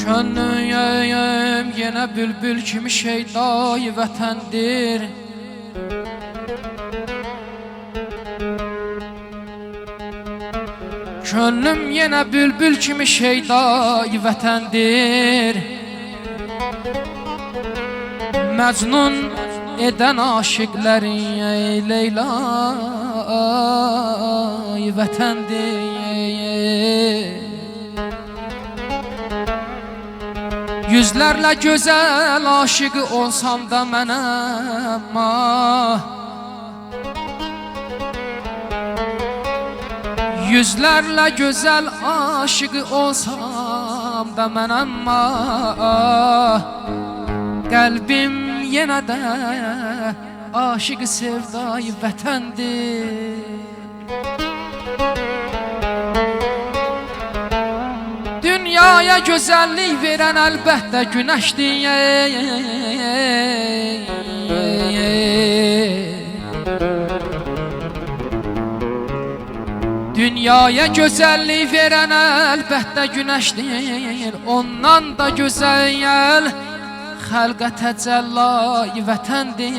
Könlüm yine bülbül kimi şeydayı vətəndir. Könlüm yine bülbül kimi şeydayı vətəndir. Məcnun eden aşıqları Leyla'yı vətəndir. Yüzlerle güzel aşığı olsam da mən amma, yüzlerle güzel aşığı olsam da mən amma, qəlbim yenə də aşığı sevdayı vətəndir. Dünyaya güzellik veren elbette güneşdir. Dünyaya güzellik veren elbette güneşdir. Ondan da güzel xəlqə təcəllayı vətəndir.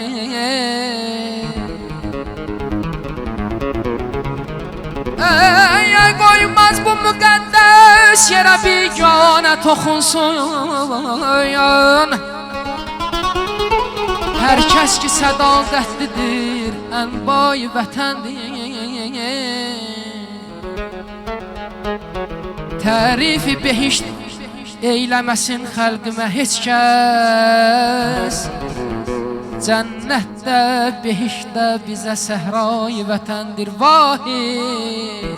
Ey koymaz bu müqəddəs yerə biganə toxunsun. Hər kəs ki sədaqətlidir ənbay vətəndir. Tərifi behişt eyləməsin xəlqimə heç kəs. Cənnətdə, behiştdə bizə səhray vətəndir vahid.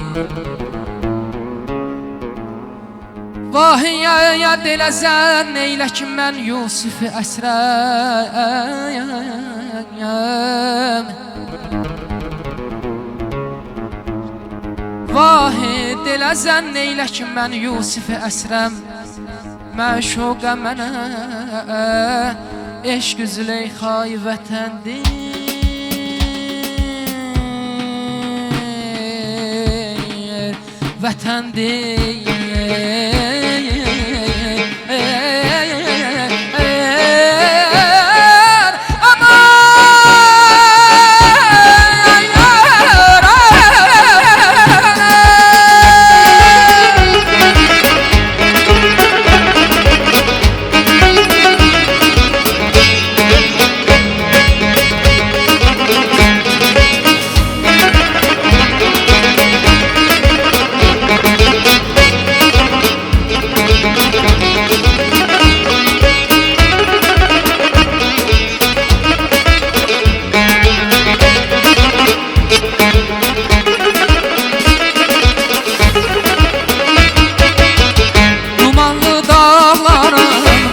Vahiyə diləzən eylə ki mən Yusuf-i əsrəyəm. Vahid diləzən eylə ki mən Yusuf-i əsrəm. Məşuqə mənə eşq Züleyxay vətəndir. Vətəndir.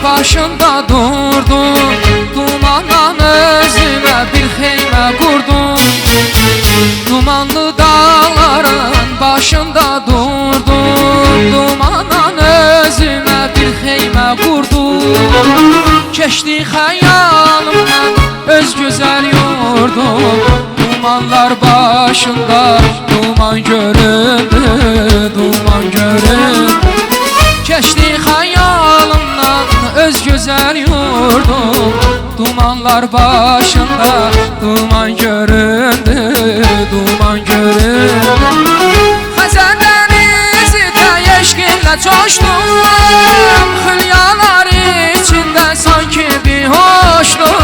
Başında durdum, dumandan özüme bir xeymə qurdum. Dumanlı dağların başında durdum, dumandan özüme bir xeymə qurdum. Keçdi xəyalımdan öz gözəl yurdum. Dumanlar başında duman göründü, duman göründü. Keçdi xəyalımdan öz gözəl yurdum. Dumanlar başında duman göründü, duman göründü. Xəzər dənizi də eşqinlə coşdum. Xülyalar içində sanki bir hoşdum.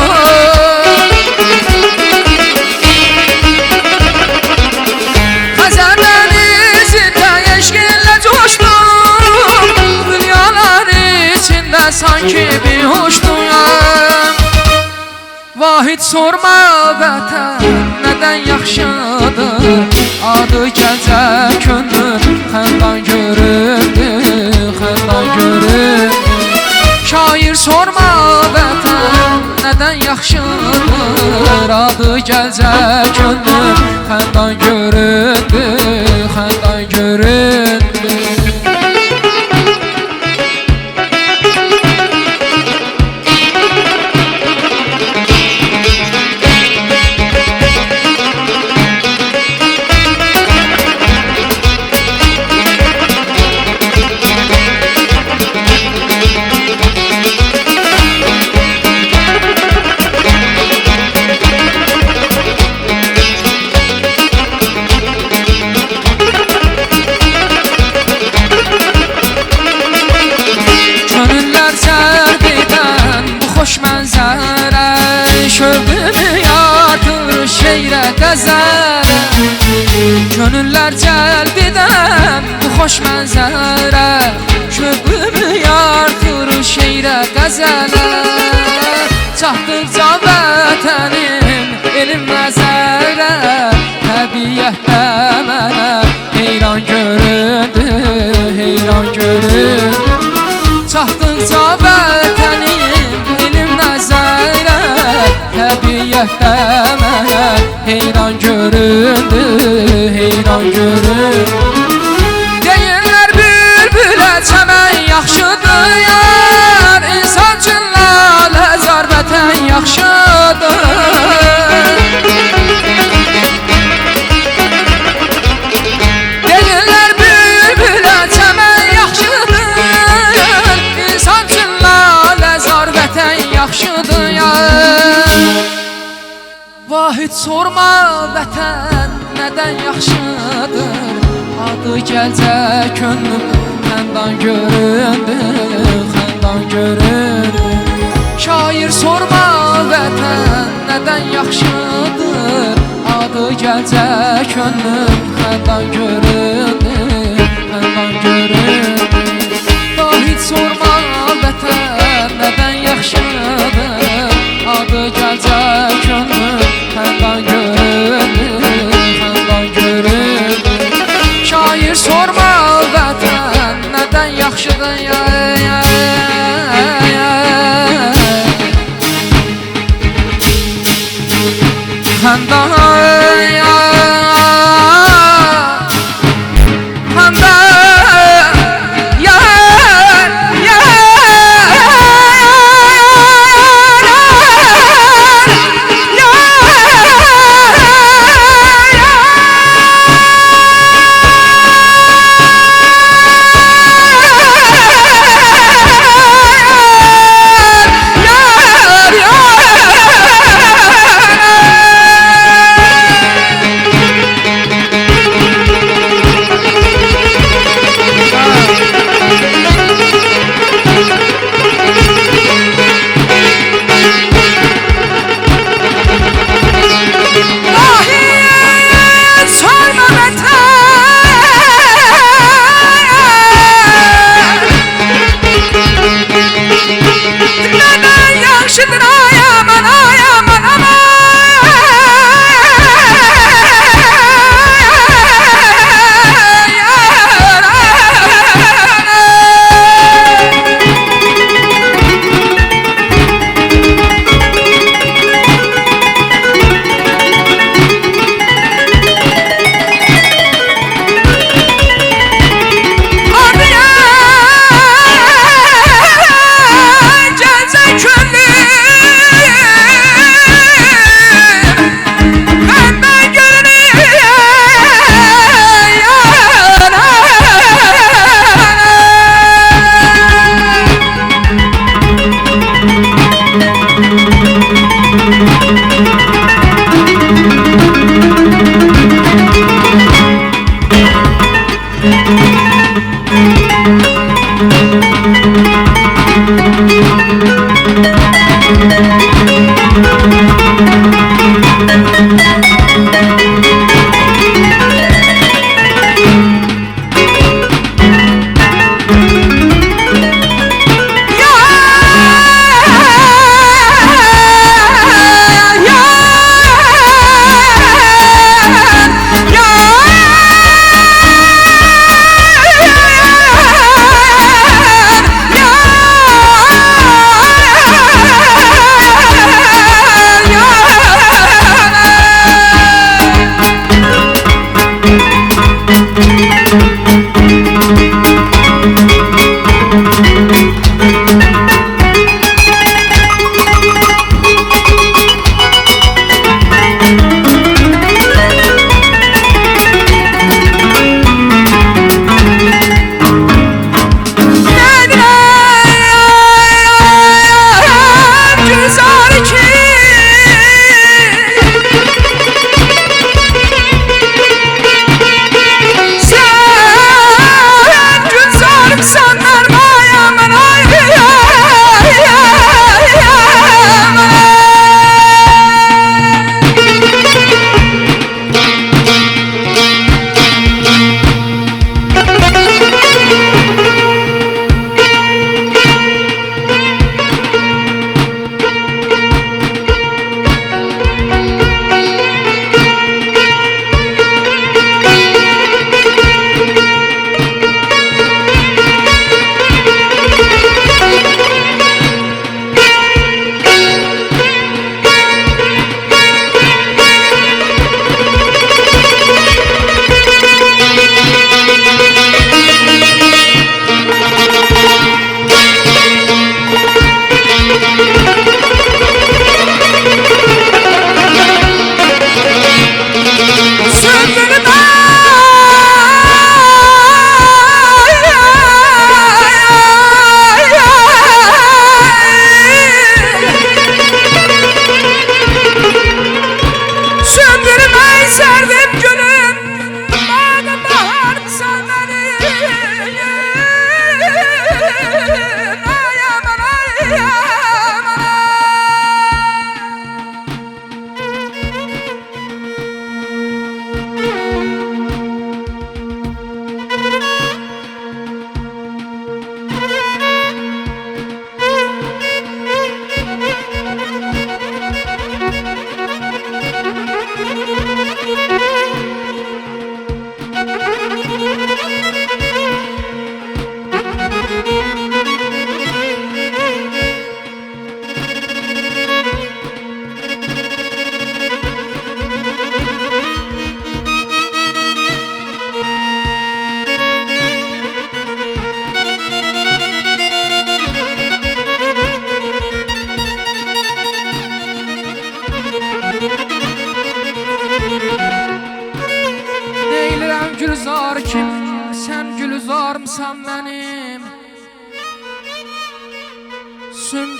Xəzər dənizi də eşqinlə coşdum. Sanki bir hoşduyam. Vahid sorma vətən nədən yaxşıdır. Adı gecə könlüm xəndan göründü, xəndan göründü. Şair sorma vətən nədən yaxşıdır, adı gəlcək könlüm xəndan göründü, xəndan göründü. Xoş mənzərə şövqümü yatır şeirə qəzərə. Könüllər cəlb edən bu xoş mənzərə şövqümü yatır şeirə qəzərə. Çatdıqca vətənim elim məzərə, təbiətdə mənə heyran göründü, heyran göründü. Çatdıqca vətənim elim nəzərə, təbiətdə mənə heyran göründü, heyran göründü. Deyirlər bülbülə çəmən yaxşıdır yar, insan üçün lalə zar vətən yaxşıdır. Deyirlər bülbülə çəmən yaxşıdır, insan üçün lalə zar vətən yaxşıdır yar. Vahid sorma vətən nədən yaxşıdır, adı gəlcək könlüm xəndan göründü, xəndan göründü. Şair sorma vətən nədən yaxşıdır, adı gəlcək könlüm xəndan göründü, xəndan göründü. Vahid sorma vətən nədən yaxşıdır, adı gəlcək könlüm xəndan göründü, xəndan göründü. Şair sorma vətən nədən yaxşıdır ya, ya, ya. Xəndan ya, xəndan ya, ya,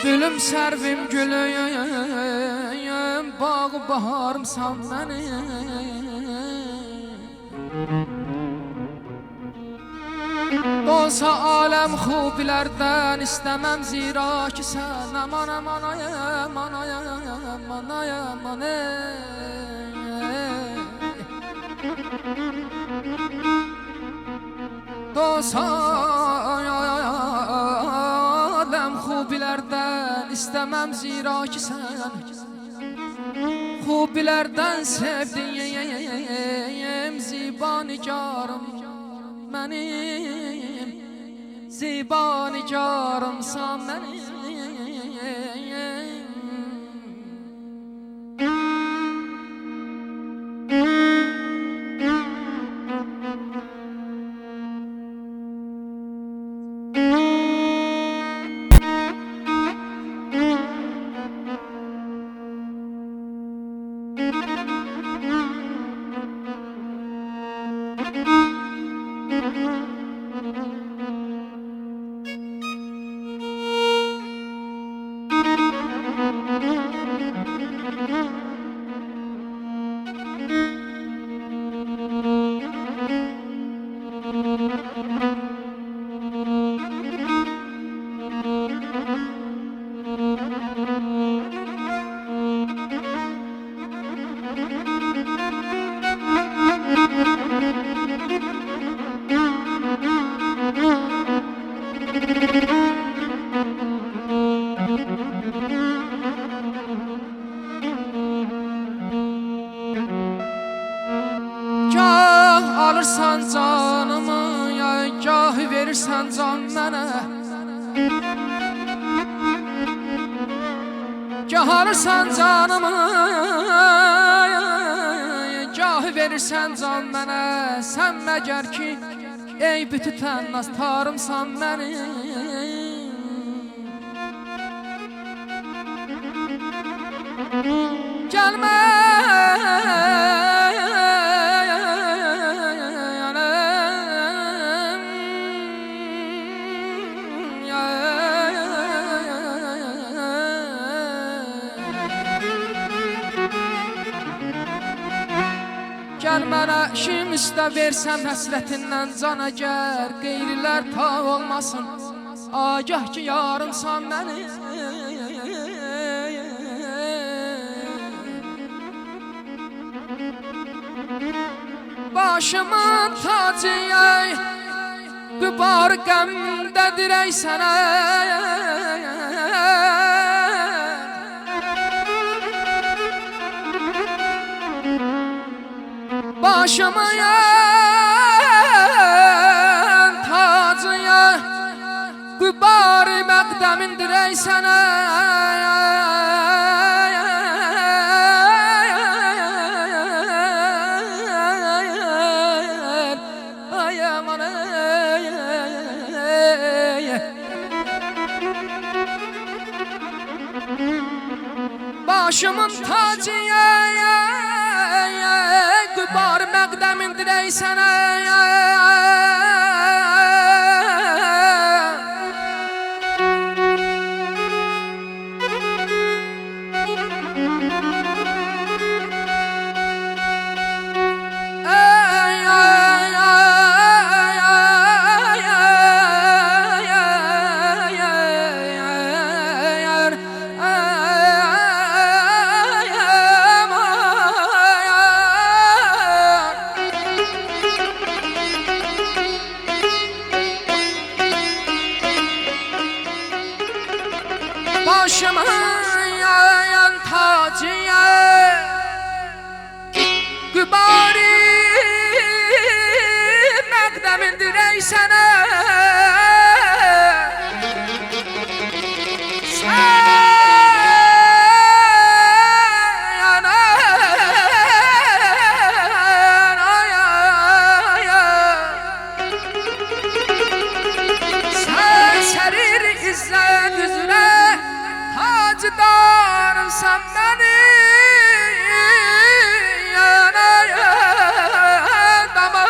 Gülüm sərvim gülüyüm, bağı baharımsan mənim. Dolsa aləm xubilərdən istəməm, zira ki sən aman aman ayam, anayam, anayam, Dolsa aləm xubilərdən istəməm, zira ki sən xubilərdən sevdiyim, ziba nigarım mənim, ziba nigarımsan mənim. Gah alırsan canımı, ya gah verirsən can mənə. Gah alırsan canımı, gah verirsən can mənə. Sən məgər ki ey bütü tənnaz tarımsan mənim. Gəlmə Gəl mənə kim üstə versəm həsrətindən can, əgər qeyrilər ta olmasın, agah ki yarımsan mənim. Başımın tacı ey, qübar qəmdədir ey sənə. Başımın tacı ey, qübar məqdəmindir ey sənə. Başımın tacı qübar məqdəmindir ey sənə. Başımın yayan tacı qübari məqdəmindir ey sənə. Sən sərir izzət üzrə tacdarımsan mənim, yana yanama.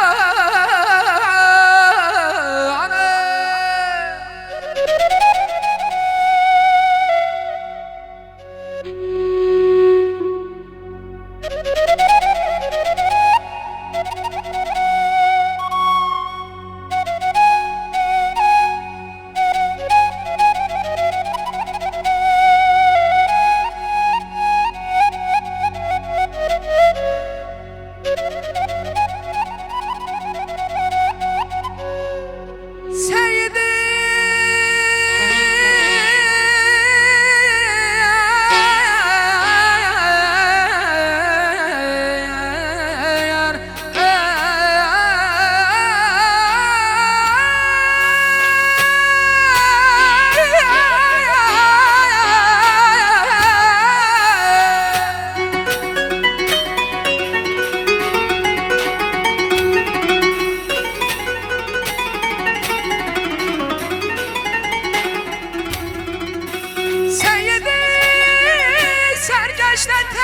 işletey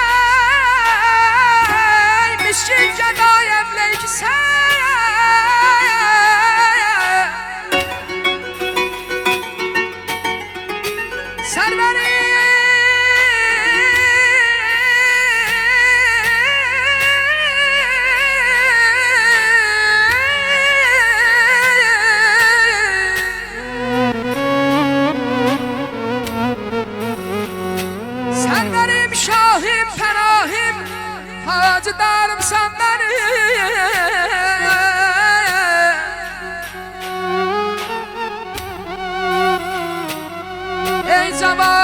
miskin gədayəm leykisən Sərvərim şahim pənahim hacıdarım sən mənim Ey cavan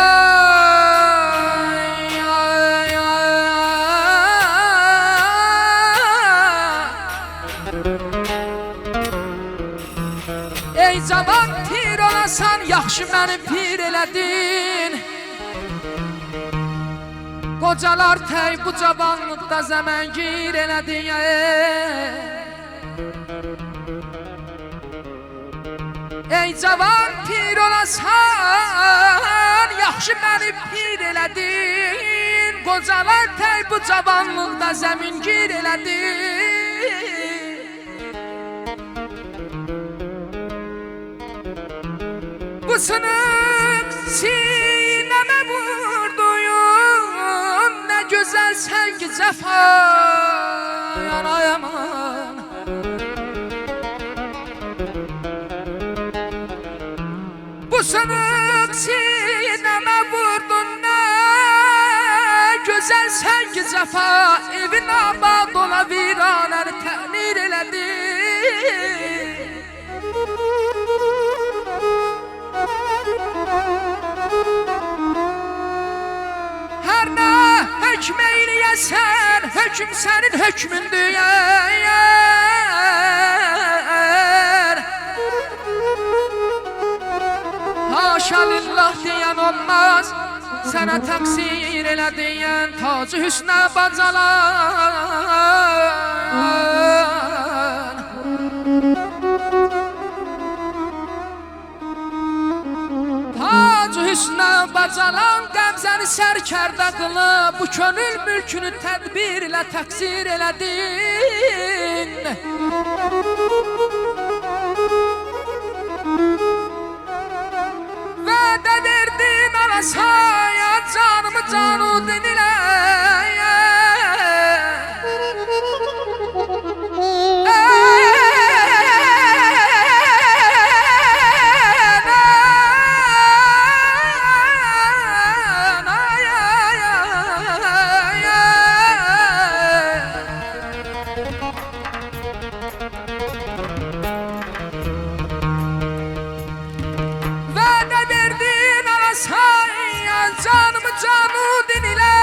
Ey cavan pir olasan yaxşı məni pir elədin Qocalar təy bu cavanlıqda zəməngir elədin Ey cavan pir olasan yaxşı məni pir elədin Qocalar təy bu cavanlıqda zəmingir elədin Bu sınıq sinəmə vurduyum Nə gözəl sən ki cəfa yanayaman Bu sınıq sinəmə vurdun Nə gözəl sən ki cəfa Evin abad ola viranəni təmir elədin Hər nə hökm eyləyəsən, hökm sənin hökmündür Haşa lillah deyən olmaz, sənə təqsir elə deyən Tacı hüsnə bacalan Tacı hüsnə bacalan qəmzəni sərkərdə qılıb Bu könül mülkünü tədbirlə təqsir elədin Vədə verdin alasaya canımı canudin ilə Vədə verdin alasaya canımı canudin ilə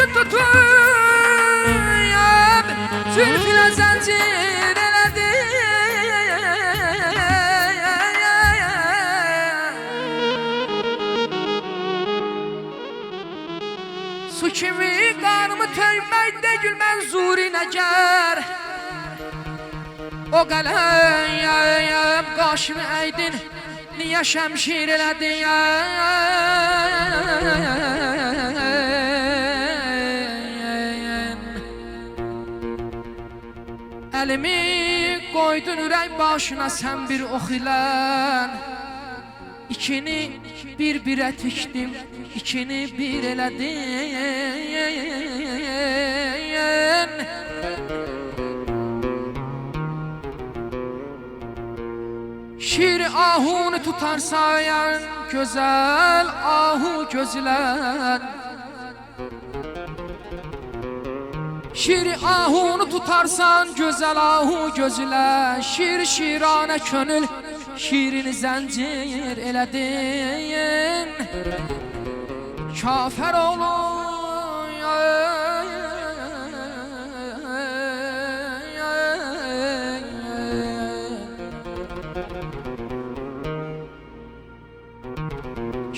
başı tutuyam, zülfüne zəncir elədi. Su kimi qarımı töyməkdə gülmən zurinə gər. O qələm qaşını əydin, niyə şəmşir elədin? Əlimi qoydun ürək başına sən bir ox ilən. İkini bir-birə tikdim, ikini bir elədin. Şir ahunu tutarsan gözəl ahu gözlən. Şir ahunu tutarsan gözəl ahu gözlə. Şir şiranə könül şirini zəncir elədin. Kafər oğlum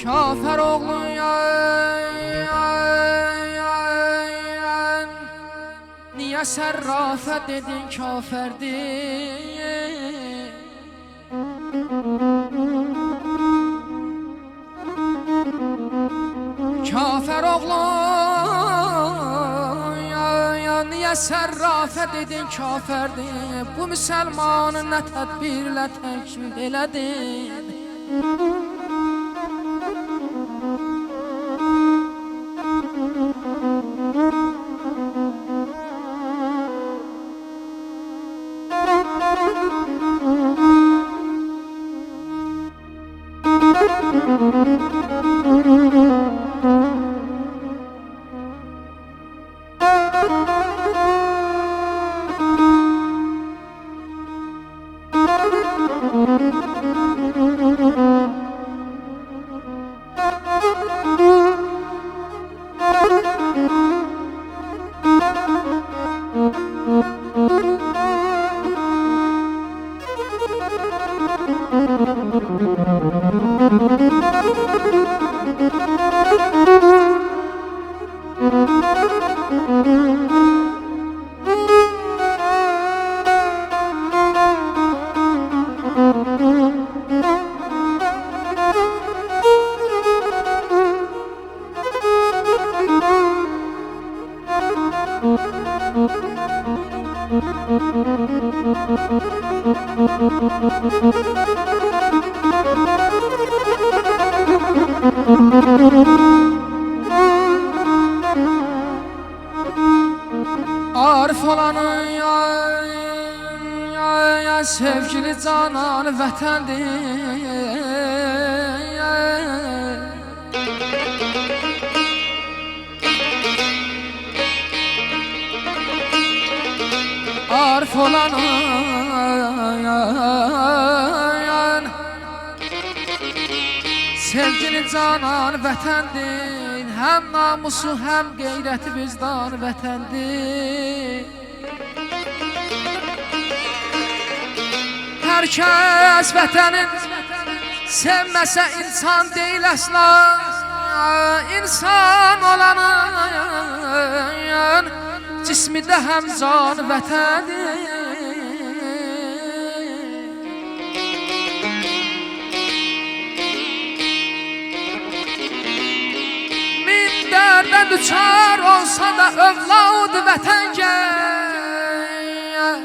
Kafər oğlum niyə sərrafə dedin kafərdir? Kafər oğlum niyə sərrafə dedin kafərdir? Bu müsəlmanı nə tədbirlə təkfir elədin? Arif olanın ya sevgili canan vətəndir. Arif olanın sevgili canan vətəndir. Həm namusu həm qeyrəti vicdan vətəndir. Hər kəs vətənin sevməsə insan deyil əsla. İnsan olanın cismi də həm can vətəndir. Min dərdən düçar olsa da övlad vətən gəl.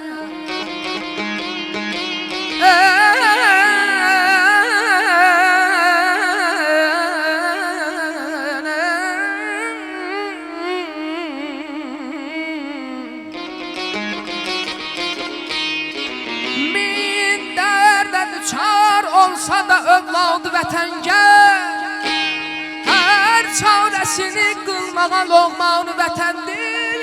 Min dərdən düçar olsa da övlad vətən gəl. Hər çarəsini qılmağa loğman vətəndir.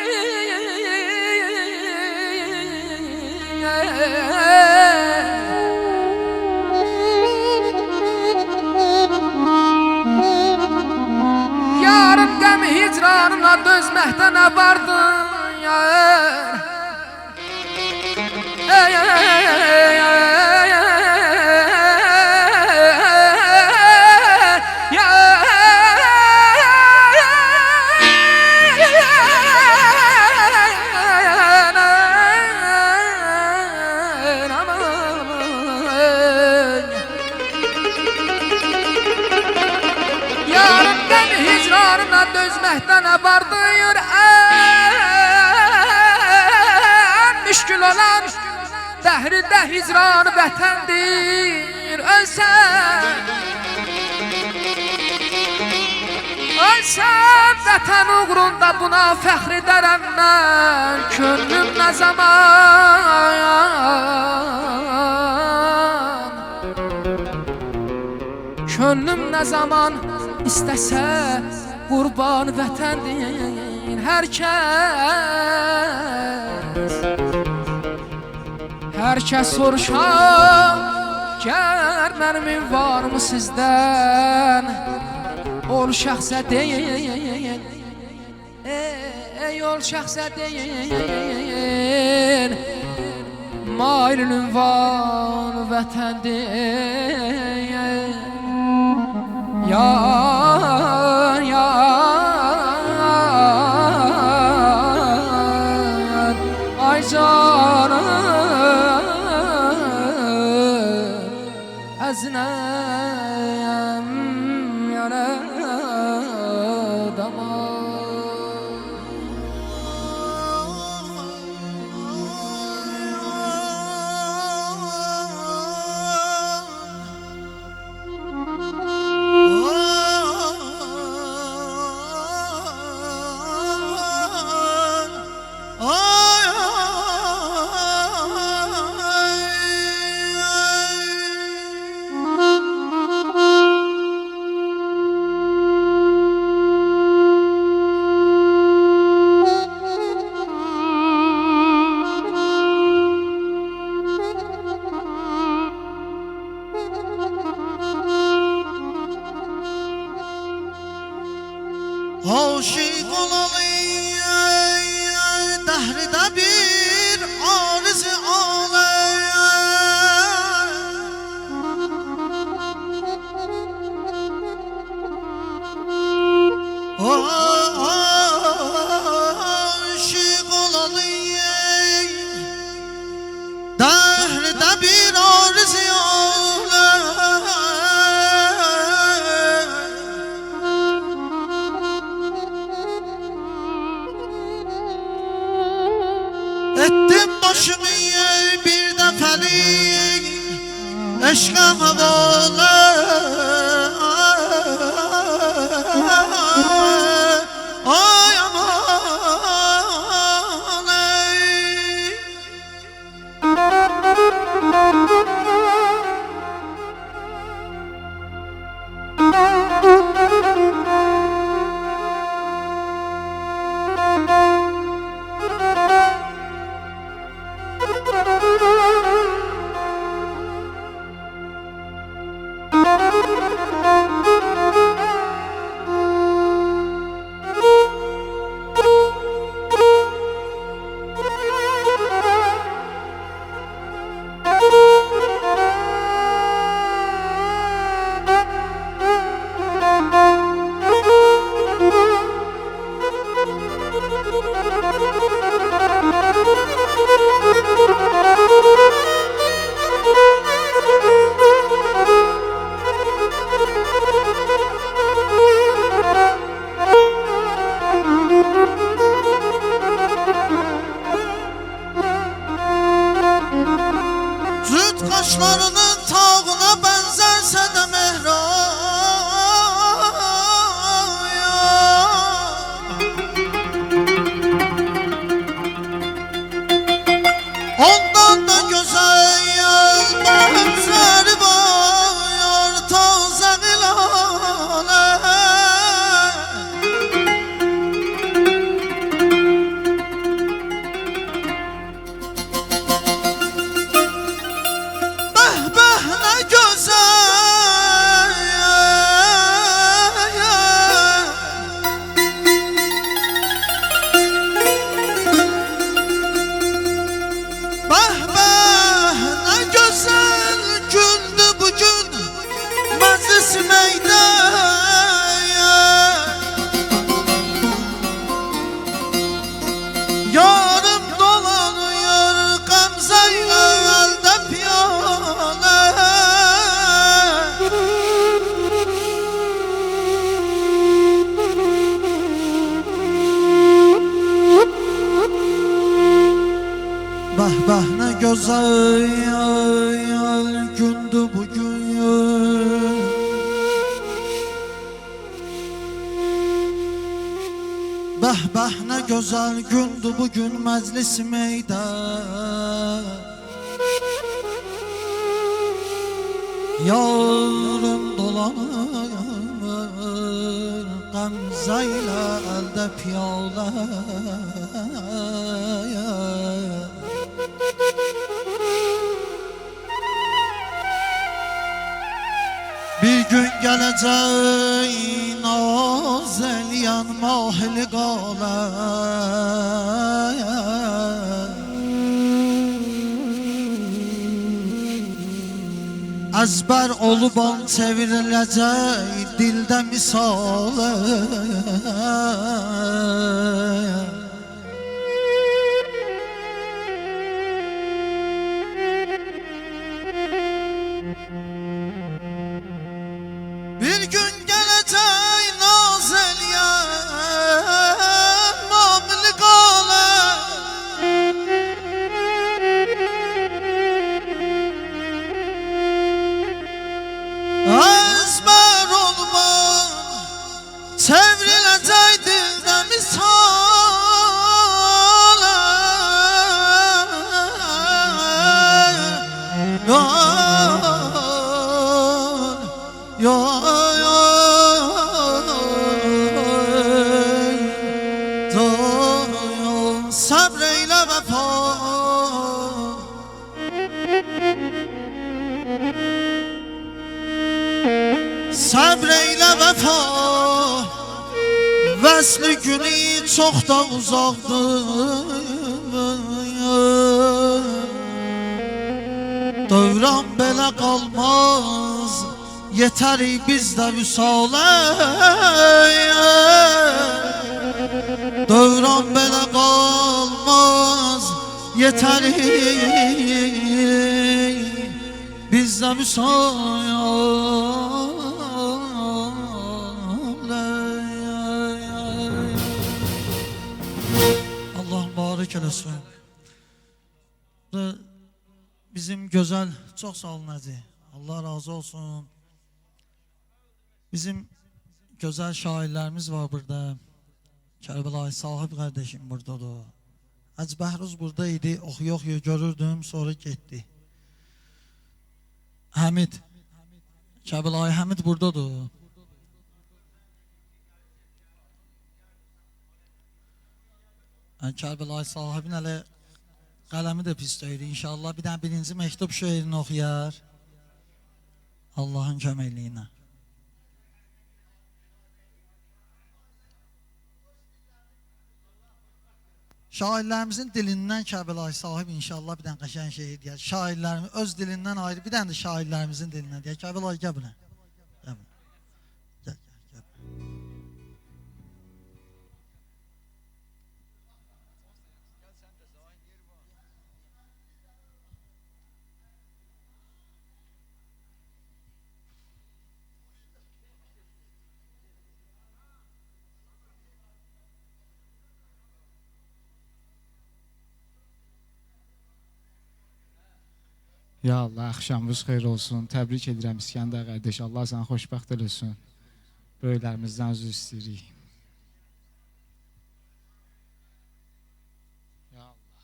Yarın qəm hicran hicranına dözməkdə nə vardın yar? Dözməkdə nə vardır ən müşkül olan dəhri-də hicran vətəndir. Ölsən vətən uğrunda buna fəxr edərəm mən. Könlüm nə zaman, könlüm nə zaman istəsə qurban vətəndir hər kəs soruşar gər mənim varmı sizdən ol şəxsə deyin ol şəxsə deyin mailin ünvan vətəndir yar yar ay canım əznəm yaradama Aşık olalı dəhrdə bir arızı aşık olalı dəhrdə bir arızı ettim başımı bir dəfəlik eşqə havalı ay aman ey güzel gündü bugün. Bəh nə gözəl gündü bugün məclisimeydə. Yarım dolanır qəmzə ilə əldə piyalə. Bir gün gələcək naz eləyən mahili qalə. Əzbər olub an çevriləcək dildə misalə. Bir gün gələcək naz eləyən mamili qalə. Əzbər olman çevriləcək dildə misalə. Səbr eylə vəfa. Səbr eylə vəfa. Vəsli günü çox da uzaqdır. Dövran belə qalmaz, yetərik bizdə vüsalə. Dövran belə qalmaz, yetərik bizdə vüsalə. Allah mübarək eləsin. Bizim gözəl, çox sağ olun Nəci. Allah razı olsun. Bizim gözəl şairlərimiz var burada. Kərbəlayı Sahib qardeşim buradadır. Hacı Bəhruz burada idi, oxuya görürdüm, sonra getdi. Həmid, Kərbəlayı Həmid buradadır. Kərbəlayı Sahibin hələ qələmi də pis deyir. İnşallah bir dənə birinci məktub şeirini oxuyar. Allahın köməkliyinə. Şairlərimizin dilindən Kərbəlayı Sahib inşallah bir dənə qəşəng şeir deyər. Şairlərimiz öz dilindən ayrı, bir dənə də şairlərimizin dilindən deyər. Kərbəlayı gəl buna. Gəl. Gəl. Ya Allah, axşamınız xeyir olsun. Təbrik edirəm İskəndər qardaş. Allah səni xoşbəxt eləsin. Böyüklərimizdən üzr istəyirik. Ya Allah.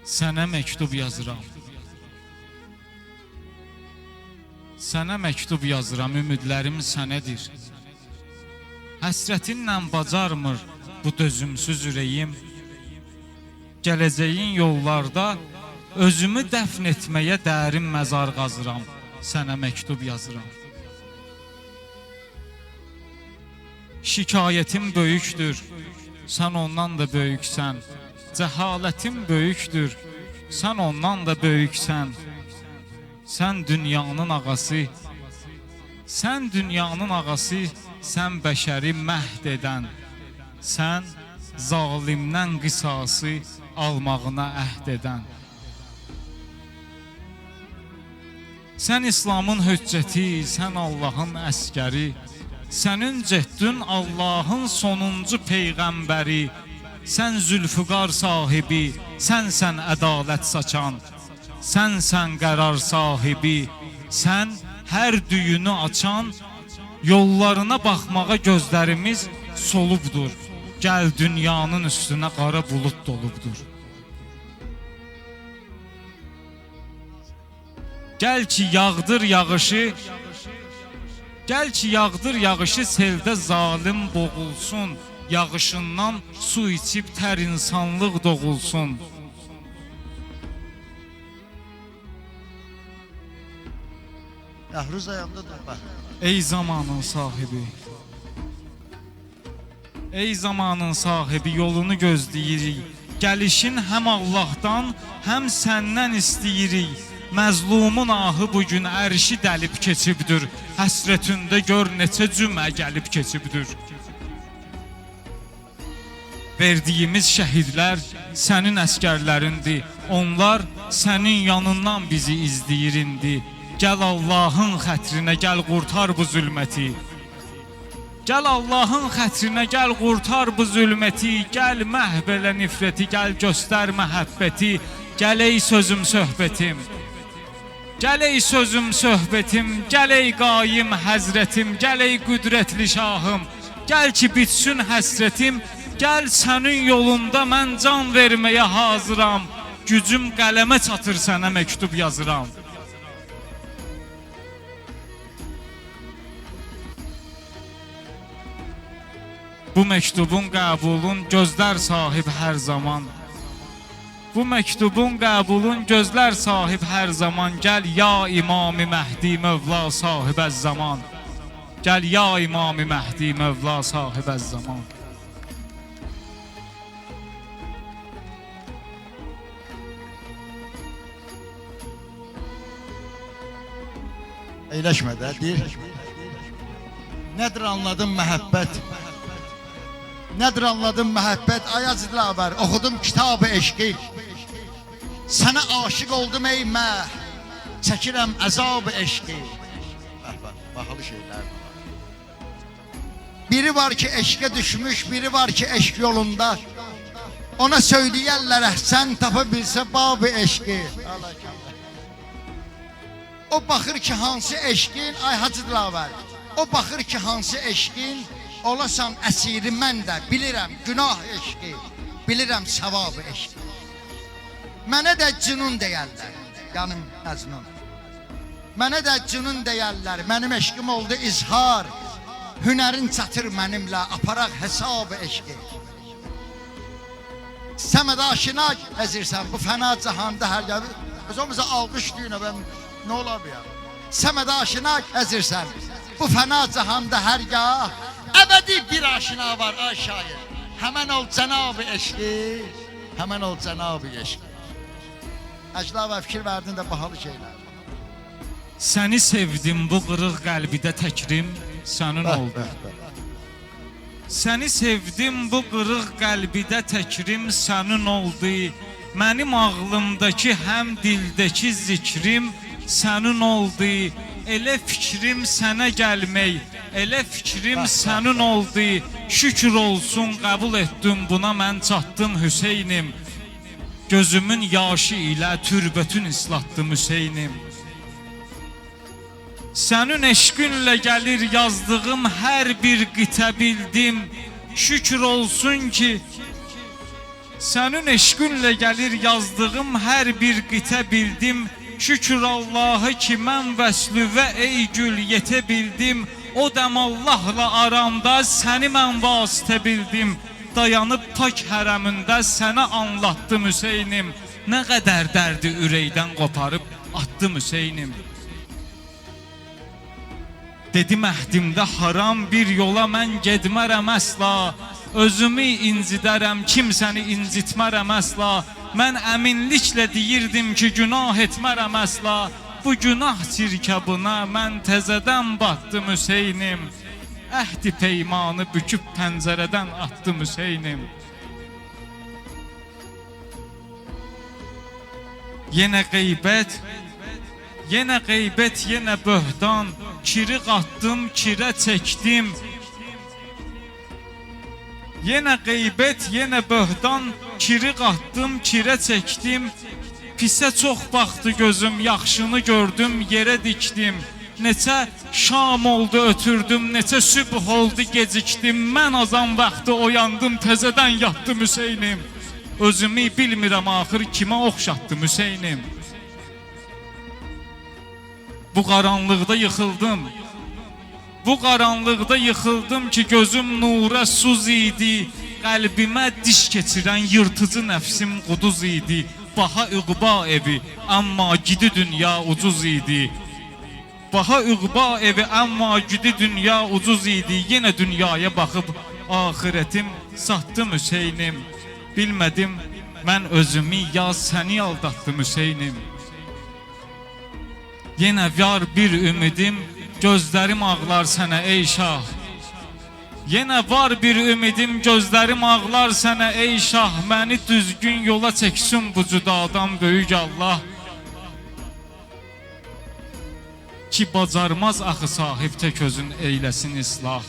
Sənə məktub yazıram. Sənə məktub yazıram, ümidlərim sənədir. Həsrətinlə bacarmır bu dözümsüz ürəyim. Gələcəyin yollarda özümü dəfn etməyə dərin məzar qazıram. Sənə məktub yazıram. Şikayətim böyükdür, sən ondan da böyüksən. Cəhalətim böyükdür, sən ondan da böyüksən. Sən dünyanın ağası, sən dünyanın ağası, sən bəşəri məhd edən, sən zalimdən qisası almağına əhd edən. Sən İslamın höccəti, sən Allahın əskəri, sənin cəddün Allahın sonuncu peyğəmbəri, sən zülfüqar sahibi, sənsən ədalət saçan, sənsən qərar sahibi, sən hər düyünü açan, yollarına baxmağa gözlərimiz solubdur. Gəl dünyanın üstünə qara bulud dolubdur. Gəl ki yağdır yağışı, gəl ki yağdır yağışı seldə zalim boğulsun, yağışından su içib tər insanlıq doğulsun. Əhruz ayağında dur bax. Ey zamanın sahibi, ey zamanın sahibi, yolunu gözləyirik. Gəlişin həm Allahdan, həm səndən istəyirik. Məzlumun ahı bugün ərşi dəlib keçibdir. Həsrətində gör neçə cümə gəlib keçibdir. Verdiyimiz şəhidlər sənin əskərlərindir. Onlar sənin yanından bizi izləyir indi. Gəl Allahın xətrinə, gəl qurtar bu zülməti. Gəl Allahın xətrinə, gəl qurtar bu zülməti. Gəl məhv elə nifrəti, gəl göstər məhəbbəti. Gəl ey sözüm söhbətim, gəl ey sözüm söhbətim, gəl ey qaim həzrətim, gəl ey qüdrətli şahım. Gəl ki bitsin həsrətim, gəl sənin yolunda mən can verməyə hazıram. Gücüm qələmə çatır sənə məktub yazıram. Bu məktubun qəbulun gözlər sahib hər zaman. Bu məktubun qəbulun gözlər sahib hər zaman. Gəl ya İmam-ı Məhdi Mövla sahibəz zaman. Gəl ya İmam-ı Məhdi Mövla sahibəz zaman. Eyləşmə də, deyir. Nədir anladın məhəbbət? Nədir anladın məhəbbət? Ayaz Dilavər, oxudum kitab-ı eşqi. Sənə aşiq oldum ey məh, çəkirəm əzab-ı eşqi. Baxalı şeylər. Biri var ki eşqə düşmüş, biri var ki eşq yolunda. Ona söyləyərlər əhsən tapa bilsə bab-ı eşqi. O baxır ki hansı eşqin, ay Hacı Dilavər, o baxır ki hansı eşqin, olasan əsiri mən də bilirəm günah eşqi, bilirəm savab eşqi. Mənə də cünun deyərlər, yəni Məcnun. Mənə də cünun deyərlər, mənim eşqim oldu izhar. Hünərin çatır mənimlə, aparaq hesab eşqi. Səməd aşina əzirsən, bu fəna cahanda hər gəl. Özümüzə alqış düyünə, nə olar bu ya? Səməd aşina əzirsən, bu fəna cahanda hər gəl. Əbədi bir aşina var ay şair. Həmən ol cənab-ı eşqi, həmən ol cənab-ı eşqi. Əclava fikir verdin də bahalı şeylər. Səni sevdim bu qırıq qəlbidə təkrim sənin oldu. Səni sevdim bu qırıq qəlbidə təkrim sənin oldu. Mənim ağlımdakı həm dildəki zikrim sənin oldu. Elə fikrim sənə gəlmək, elə fikrim sənin oldu. Şükür olsun qəbul etdim buna mən çatdım Hüseynim. Gözümün yaşı ilə türbətün islatdım Hüseynim. Sənin eşqinlə gəlir yazdığım hər bir qitə bildim. Şükür olsun ki sənin eşqinlə gəlir yazdığım hər bir qitə bildim. Şükür Allah'a ki mən vəslüvə ey gül yetə bildim. O dəm Allahla aramda səni mən vasitə bildim. Dayanıb pak hərəmində sənə anlattım Hüseynim. Nə qədər dərdi ürəkdən qoparıb attım Hüseynim. Dedim əhdimdə haram bir yola mən gedmərəm əsla. Özümü incidərəm, kimsəni incitmərəm əsla. Mən əminliklə deyirdim ki günah etmərəm əsla. Bu günah çirkabına mən təzədən batdım Hüseynim. Əhdi peymanı büküb pəncərədən attım Hüseynim. Yenə qeybət, Yenə qeybət, yenə böhtan, kiri qatdım, kirə çəkdim. Yenə qeybət, yenə böhtan, kiri qatdım, kirə çəkdim. Pisə çox baxdı gözüm, yaxşını gördüm, yerə dikdim. Neçə şam oldu ötürdüm, neçə sübh oldu gecikdim. Mən azan vaxtı oyandım, təzədən yatdım Hüseynim. Özümü bilmirəm axır kimə oxşatdım Hüseynim. Bu qaranlıqda yıxıldım. Bu qaranlıqda yıxıldım ki gözüm nura suz idi. Qəlbimə diş keçirən yırtıcı nəfsim quduz idi. Baha üqba evi, amma gidi dünya ucuz idi. Baha üqba evi, amma gidi dünya ucuz idi. Yenə dünyaya baxıb axirətim satdım Hüseynim. Bilmədim mən özümü ya səni aldatdım Hüseynim. Yenə var bir ümidim, gözlərim ağlar sənə ey şah. Yenə var bir ümidim, gözlərim ağlar sənə ey şah. Məni düzgün yola çəksin bu cüdadan böyük Allah. Ki bacarmaz axı sahib tək özün eyləsin islah.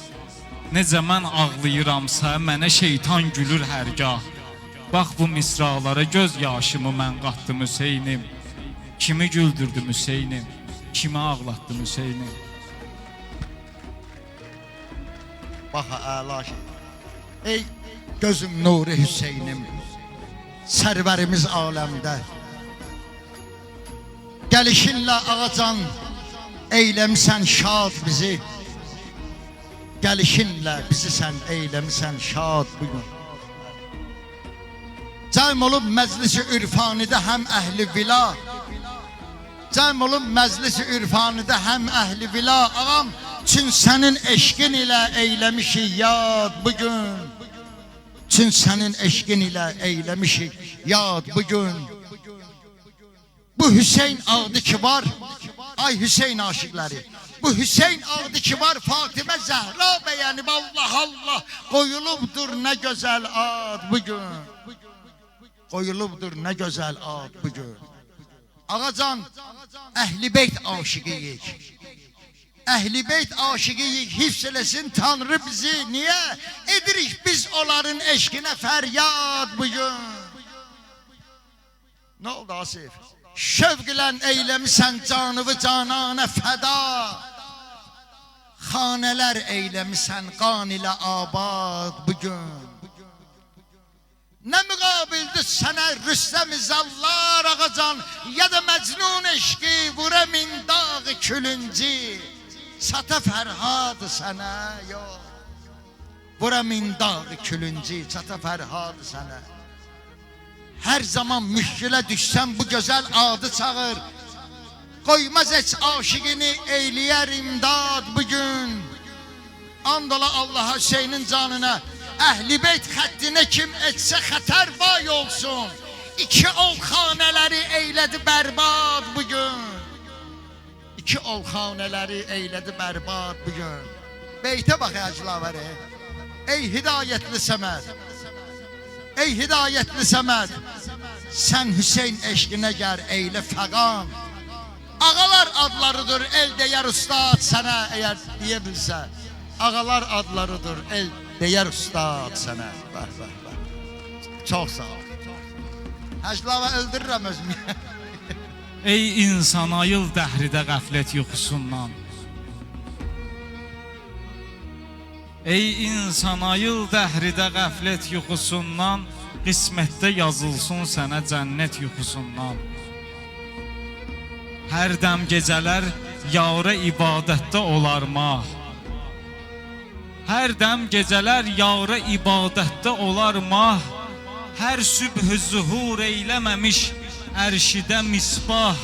Necə mən ağlayıramsa mənə şeytan gülür hərgah. Bax bu misralara göz yaşımı mən qatdım Hüseynim. Kimi güldürdüm Hüseynim, kimi ağlatdım Hüseynim. Baxa əla şey. Ey gözüm nuru Hüseynim, sərvərimiz aləmdə. Gəlişinlə ağacan eyləmisən şad bizi. Gəlişinlə bizi sən eyləmisən şad bugün. Cəm olub məclis-i ürfanidə həm əhli vila. Cəm olub məclis-i ürfanidə həm əhli vila. Ağam, çün sənin eşqin ilə eyləmişik yad bugün. Çün sənin eşqin ilə eyləmişik yad bugün. Bu Hüseyn adı ki var, ay Hüseyn aşıqları. Bu Hüseyn adı ki var, Fatimə Zəhra bəyənib Allah Allah. Qoyulubdur nə gözəl ad bugün. Qoyulubdur nə gözəl ad bugün. Ağacan, Əhl-i Beyt aşıqıyıq. Əhl-i Beyt aşıqıyıq, hifz eləsin Tanrı bizi. Niyə? Edirik biz onların eşqinə fəryad bugün. Nə oldu Asif? Şövq ilə eyləmisən canıvı cananə fəda. Xanələr eyləmisən qan ilə abad bugün. Nə müqabildir sənə Rüstəm-i Zallar ağacan, ya da Məcnun eşqi vura min dağı külünci. Sata Fərhadı sənə, yox. Vura min dağı külünci, sata Fərhadı sənə. Hər zaman müşkilə düşsən bu gözəl adı çağır. Qoymaz heç aşıqini eyləyər imdad bugün. And ola Allah Hüseynin canına, Əhl-i Beyt xəttinə kim etsə xətər vay olsun. İki ol xanələri eylədi bərbad bugün. İki ol xanələri eylədi bərbad bugün. Beytə bax Hacılavəri. Ey hidayətli Səməd, ey hidayətli Səməd, sən Hüseyn eşqinə gər eylə fəqan. Ağalar adlarıdır el deyər ustad sənə, əgər deyə bilsə. Ağalar adlarıdır el deyər ustad sənə. Bəh, bəh, bəh. Çox sağ ol. Həclava öldürürəm özümü. Ey insan ayıl dəhridə qəflət yuxusundan. Ey insan ayıl dəhridə qəflət yuxusundan. Qismətdə yazılsın sənə cənnət yuxusundan. Hər dəm gecələr yarə ibadətdə olar mah. Hər dəm gecələr yarə ibadətdə olar mah. Hər sübh zuhur eyləməmiş ərşidə misbah.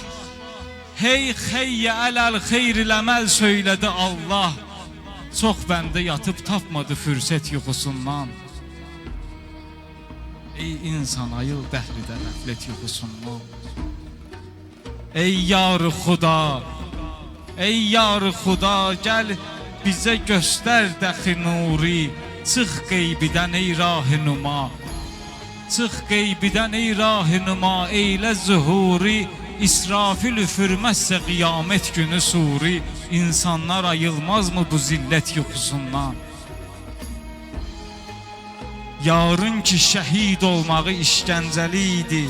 Hey xeyyə ələl xeyr-il əməl söylədi Allah. Çox bəndə yatıb tapmadı fürsət yuxusundan. Ey insan ayıl dəhridə qəflət yuxusundan. Ey yar-ı Xuda, ey yar-ı Xuda, gəl bizə göstər dəxi nuri. Çıx qeybidən ey rah-ı numa. Çıx qeybidən ey rah-ı numa, eylə zuhuri. İsrafil üfürməzsə qiyamət günü suri, insanlar ayılmazmı bu zillət yuxusundan? Yarın ki şəhid olmağı işgəncəli idi,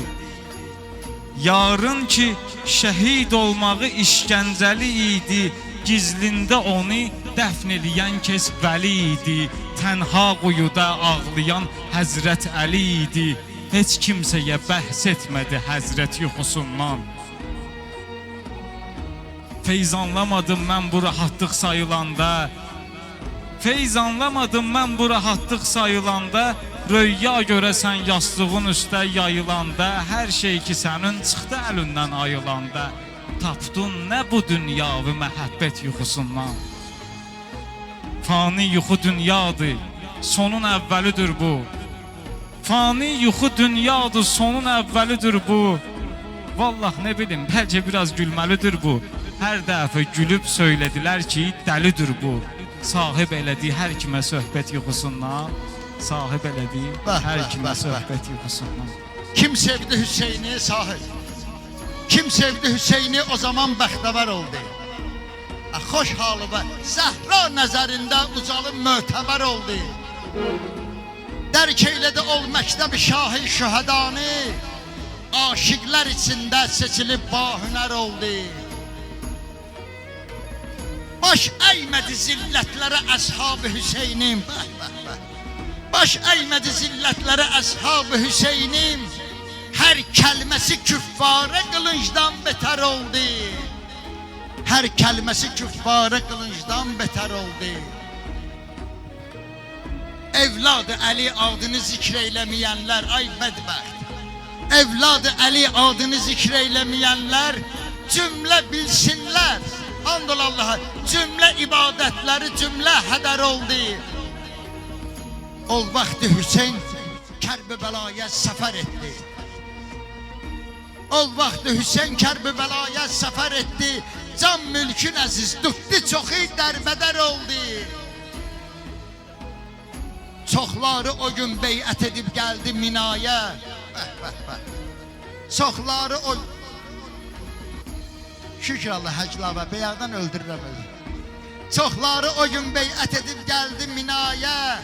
yarın ki şəhid olmağı işgəncəli idi, gizlində onu dəfn eləyən kəs vəli idi, tənha quyuda ağlayan Həzrət Əli idi, heç kimsəyə bəhs etmədi Həzrət yuxusundan. Feyz anlamadım mən bu rahatlıq sayılanda, feyz anlamadım mən bu rahatlıq sayılanda, röya görəsən yastığın üstə yayılanda, hər şey ki sənin çıxdı əlindən ayılanda, tapdın nə bu dünyavi məhəbbət yuxusundan? Fani yuxu dünyadır, sonun əvvəlidir bu. Fani yuxu dünyadır, sonun əvvəlidir bu. Vallah nə bilim, bəlkə biraz gülməlidir bu. Hər dəfə gülüb söylədilər ki, dəlidir bu. Sahib elədi hər kimə söhbət yuxusundan, sahib elədi hər kimə söhbət yuxusundan. Kim sevdi Hüseyni sahib? Kim sevdi Hüseyni o zaman bəxtəvər oldu. Xoş halı və Zəhra nəzərində ucalıb mötəbər oldu. Dərk eylədi ol məktəb-i şahi şühədanı, aşiqlər içində seçilib bahünər oldu. Baş əymədi zillətlərə əshab-ı Hüseynim, baş əymədi zillətlərə əshab-ı Hüseynim, hər kəlməsi küffarə qılıncdan betər oldu. Hər kəlməsi küffarə qılıncdan betər oldu. Evladı Əli adını zikr eyləməyənlər, ay bədbəxt. Evladı Əli adını zikr eyləməyənlər cümlə bilsinlər. Andol Allah'a, cümlə ibadətləri cümlə hədər oldu. Ol vaxtı Hüseyin Kərbəbəlaya səfər etdi. Ol vaxtı Hüseyin Kərbəbəlaya səfər etdi. Can mülkün əziz tutdu, çoxu dərbədər oldu. Çoxları o gün beyət edib gəldi minaya. Çoxları o... Şükür Allah həclava, beyardan öldürürəm özü. Çoxları o gün beyət edib gəldi minaya.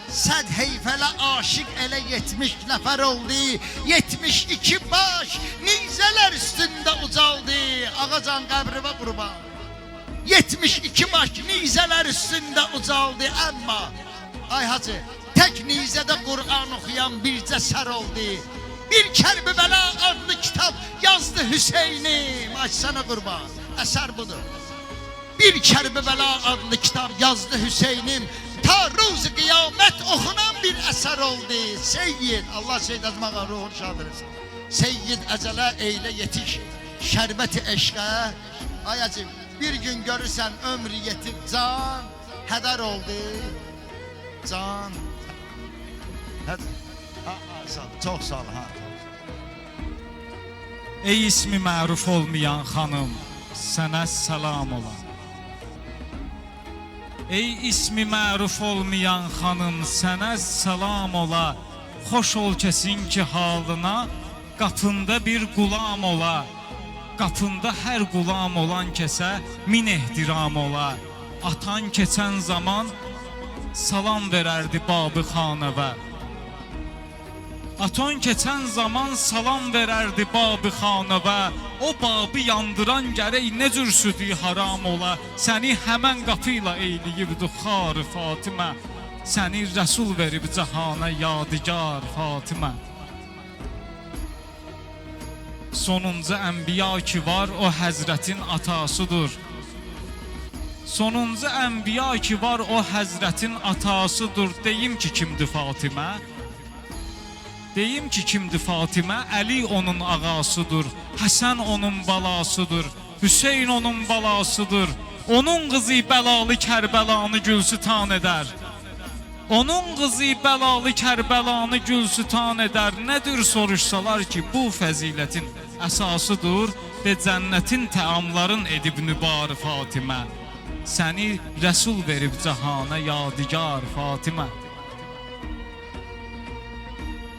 Səd heyfələ aşiq elə 70 nəfər oldu. 72 baş nizələr üstündə ucaldı. Ağacan qəbrivə qurban. 72 baş nizələr üstündə ucaldı. Əmma ay hacı, tək nizədə Qur'an oxuyan bircə sər oldu. Bir Kərbəbəla adlı kitab yazdı Hüseynim. Açsana qurban, əsər budur. Bir Kərbəbəla adlı kitab yazdı Hüseynim. Ta ruzu qiyamət oxunan bir əsər oldu. Seyyid, Allah Seyyid Azmağa ruhunu şad eləsin. Seyyid əcələ eylə yetiş, şərbəti eşqə. Ay acım, bir gün görürsən ömrü yetib can, hədər oldu. Can, hədər. Çox sağ ol. Ey ismi məruf olmayan xanım, sənə salam ola. Ey ismi məruf olmayan xanım, sənə salam ola. Xoş ol kəsin ki halına, qapında bir qulam ola. Qapında hər qulam olan kəsə min ehtiram ola. Atan keçən zaman salam verərdi babı xanəvə. Atan keçən zaman salam verərdi babı xanəvə. O babı yandıran gərək nə cür südü haram ola. Səni həmən qapı ilə eyləyibdi xar-ı Fatimə. Səni rəsul verib cahana yadigar Fatimə. Sonuncu ənbiya ki var, o həzrətin atasıdır. Sonuncu ənbiya ki var, o həzrətin atasıdır. Deyim ki kimdir Fatimə? Deyim ki kimdir Fatimə? Əli onun ağasıdır, Həsən onun balasıdır, Hüseyin onun balasıdır. Onun qızı bəlalı Kərbəlanı gülsütan edər. Onun qızı bəlalı Kərbəlanı gülsütan edər. Nədir soruşsalar ki bu fəzilətin əsasıdır, de cənnətin təamların edib nübar Fatimə. Səni rəsul verib cahana yadigar Fatimə.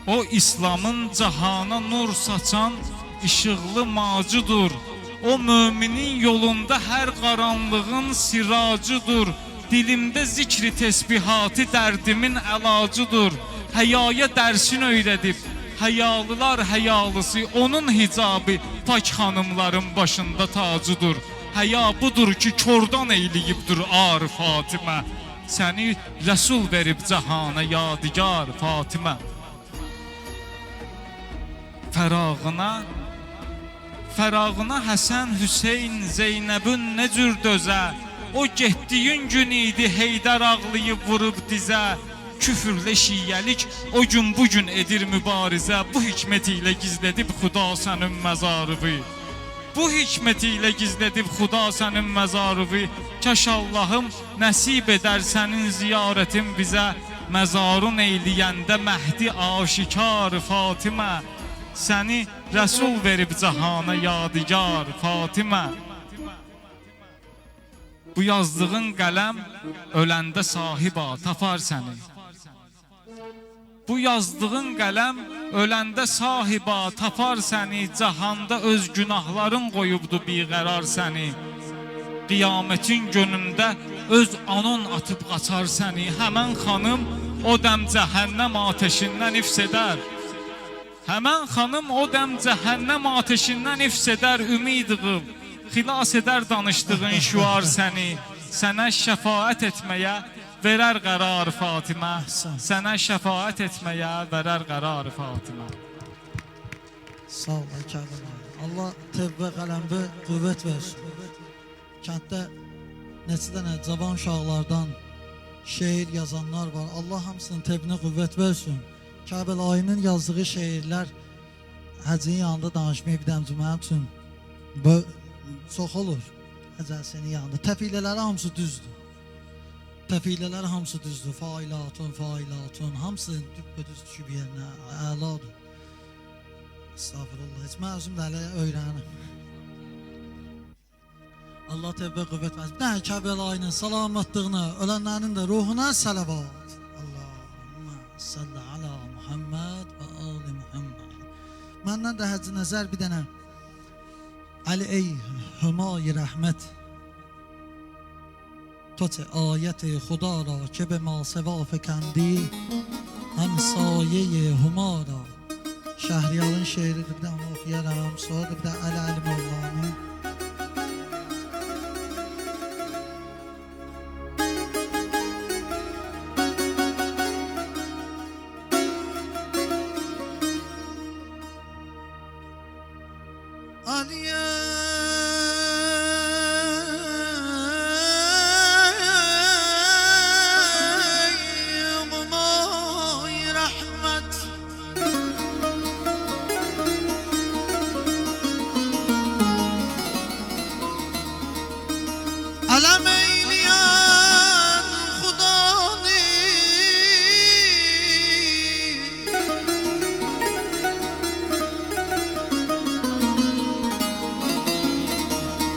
O İslamın cahana nur saçan işıqlı macıdır. O müminin yolunda hər qaranlığın siracıdır. Dilimdə zikri tesbihatı dərdimin əlacıdır. Həyaya dərsin öyrədib, həyalılar həyalısı, onun hicabı pak xanımların başında tacıdır. Həya budur ki, kordan eyliyibdir ar Fatimə. Səni Rəsul verib cahana yadigar Fatimə. Fərağına Həsən, Hüseyn, Zeynəbün nə cür dözə. O getdiyin gün idi Heydər ağlayıb vurub dizə. Küfürlə şiyyəlik o gün bugün edir mübarizə. Bu hikmət ilə gizlədib Xuda sənin məzarıvı. Bu hikmət ilə gizlədib Xuda sənin məzarıvı. Kaş Allahım nəsib edər sənin ziyarətin bizə. Məzarun eyləyəndə Məhdi aşikar Fatimə. Səni Rəsul verib cahana yadigar Fatimə. Bu yazdığın qələm öləndə sahiba tapar səni. Bu yazdığın qələm öləndə sahiba tapar səni. Cahanda öz günahların qoyubdu biqərar səni. Qiyamətin günündə öz anon atıb qaçar səni. Həmən xanım o dəm cəhənnəm ateşindən ifs edər. Həmən xanım o dəm cəhənnəm ateşindən ifs edər. Ümid qıl, xilas edər danışdığın şüar səni. Sənə şəfaət etməyə verər qərar Fatimə. Sənə şəfaət etməyə verər qərar Fatimə. Sağ ol Kərim. Allah tevbə qələmbə qüvvət versin. Kənddə neçə dənə cavan uşaqlardan şeir yazanlar var. Allah hamısının tevbinə qüvvət versin. Kəbəlayının yazdığı şeirlər həcin yanında danışmaya bir dəm mənim üçün çox olur. Həcəsinin yanında. Təfilələri hamısı düzdür. Təfilələri hamısı düzdür. Failatun, hamısı düz düşüb yerinə. Əladır. Estağfurullah. Heç mən özüm də hələ öyrənim. Allah təvbə qüvvət versin. Bir dənə Kəbəlayının salamatlığına, ölənlərin də ruhuna salavat. Allahümmə salli ala Muhammed və ali Muhammed. Məndən də Həcc Nəzər bir dənə Ali ey hümayi rəhmət Toç ayət-i xuda ra Ke be ma seva fekəndi Həm saye-i huma ra. Şəhriyarın şeiridir, bir də onu oxuyaram. Sonra da bir də Ali Mollani.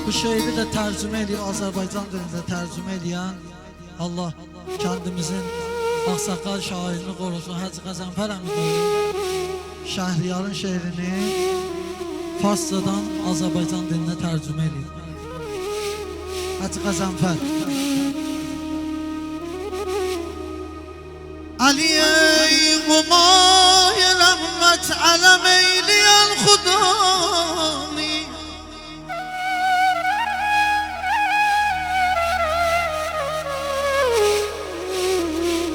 Bu şeiri de tercüme ediyor, Azerbaycan dilinde tercüme ediyen Allah kendimizin Aksakal şairini korusun. Hacı Qəzənfər əmidir. Şəhriyarın şeirini Farsçadan Azerbaycan diline tercüme ediyor. Hacı Qəzənfər. Aliye Mumay Rahmet Alem eyleyen Khudani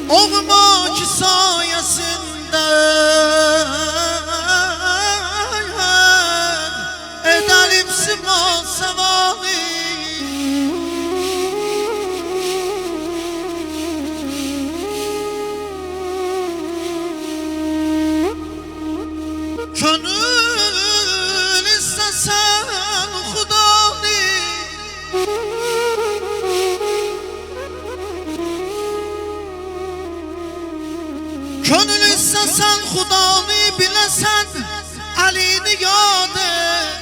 Oğma ki sayesinde edelim sima sevani Könül istesen Khudani Könül istesen Khudani bilesen Ali'ni yad et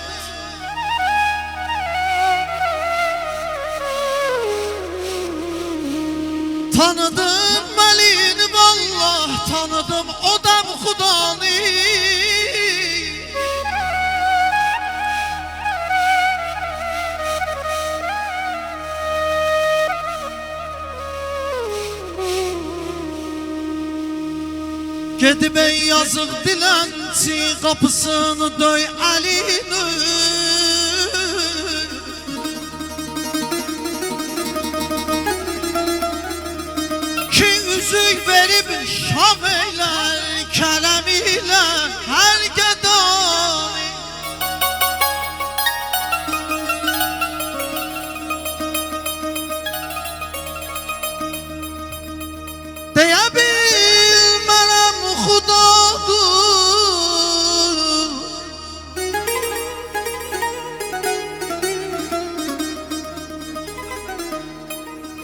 Tanıdım Ali'ni vallah tanıdım o dem Khudani Gedib ey yazıq dilənçi qapısını döy əlinin Ki üzük verib şam eylər kələm ilə hər qədani Deyə bilmərəm xudadır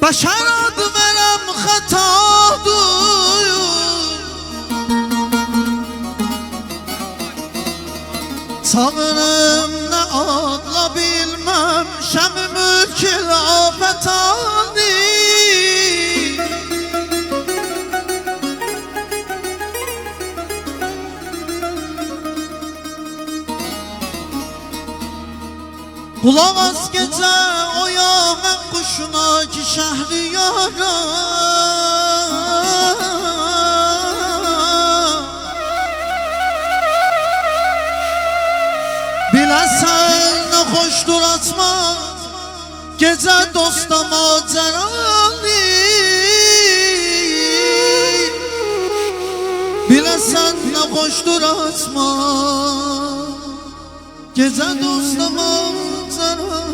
Bəşər adı verəm xətadır Sağırım nə adla bilməm Şəmi mülkül afətani Qulaq az gecə oya mən quşuna ki şəhri yara Biləsən nə xoşdur açma gecə dosta macərani Biləsən nə xoşdur açma gecə dosta macərani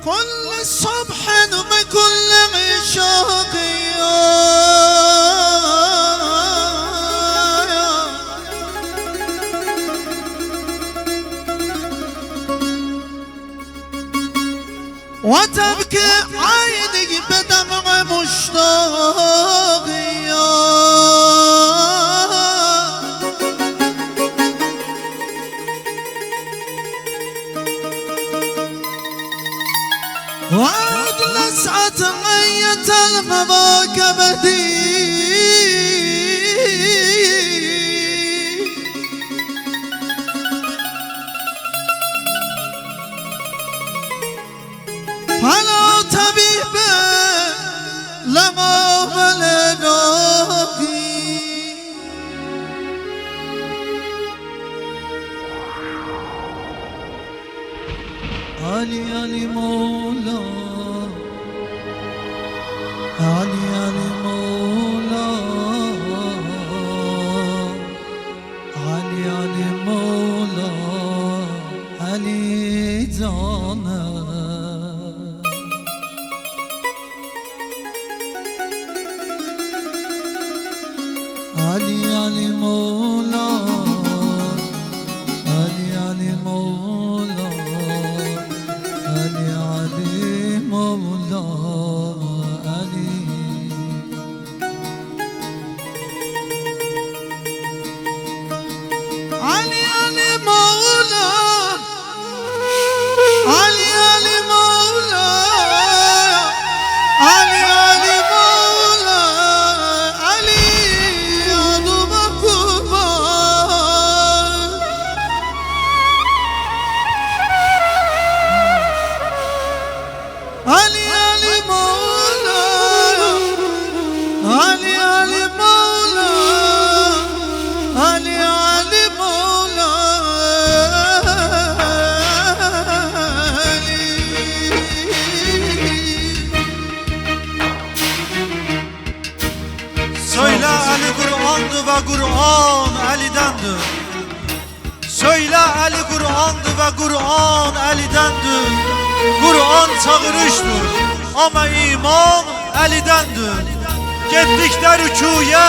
كل صبح بكل عشاق وتبكي عيني بدمع مشتاق وعد لسعة غية المواكب دي فلا طبيب لما بلغاكي علي علي مولا علي علي مولا علي علي مولا علي جانا علي علي مولا علي علي مولا علي علي مولا علي علي علي مولا علي علي مولا علي علي مولا علي عدو قربان علي علي مولا علي علي مولا علي علي مولا Söyle Ali Kur'an'dı ve Kur'an Ali'dendir. Söyle Ali Kur'an'dı ve Kur'an Ali'dendir. Kur'an çağırıştır ama iman Ali'dendir. Getdikdə rükuyə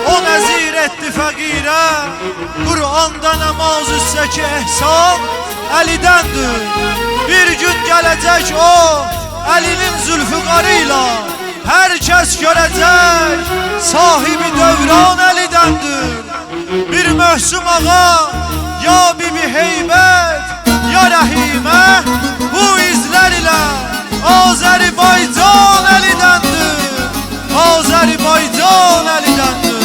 o nəzir etdi fəqirə. Kur'an'da namaz üstəki ehsan Ali'dendir. Bir gün gələcək o Ali'nin zülfüqarıyla herkes görecek sahibi dövran Ali'dendir. Bir Möhsüm ağa ya Bibi Heybet ya Rahime bu izler ile Azerbaycan Ali'dendir. Azerbaycan Ali'dendir.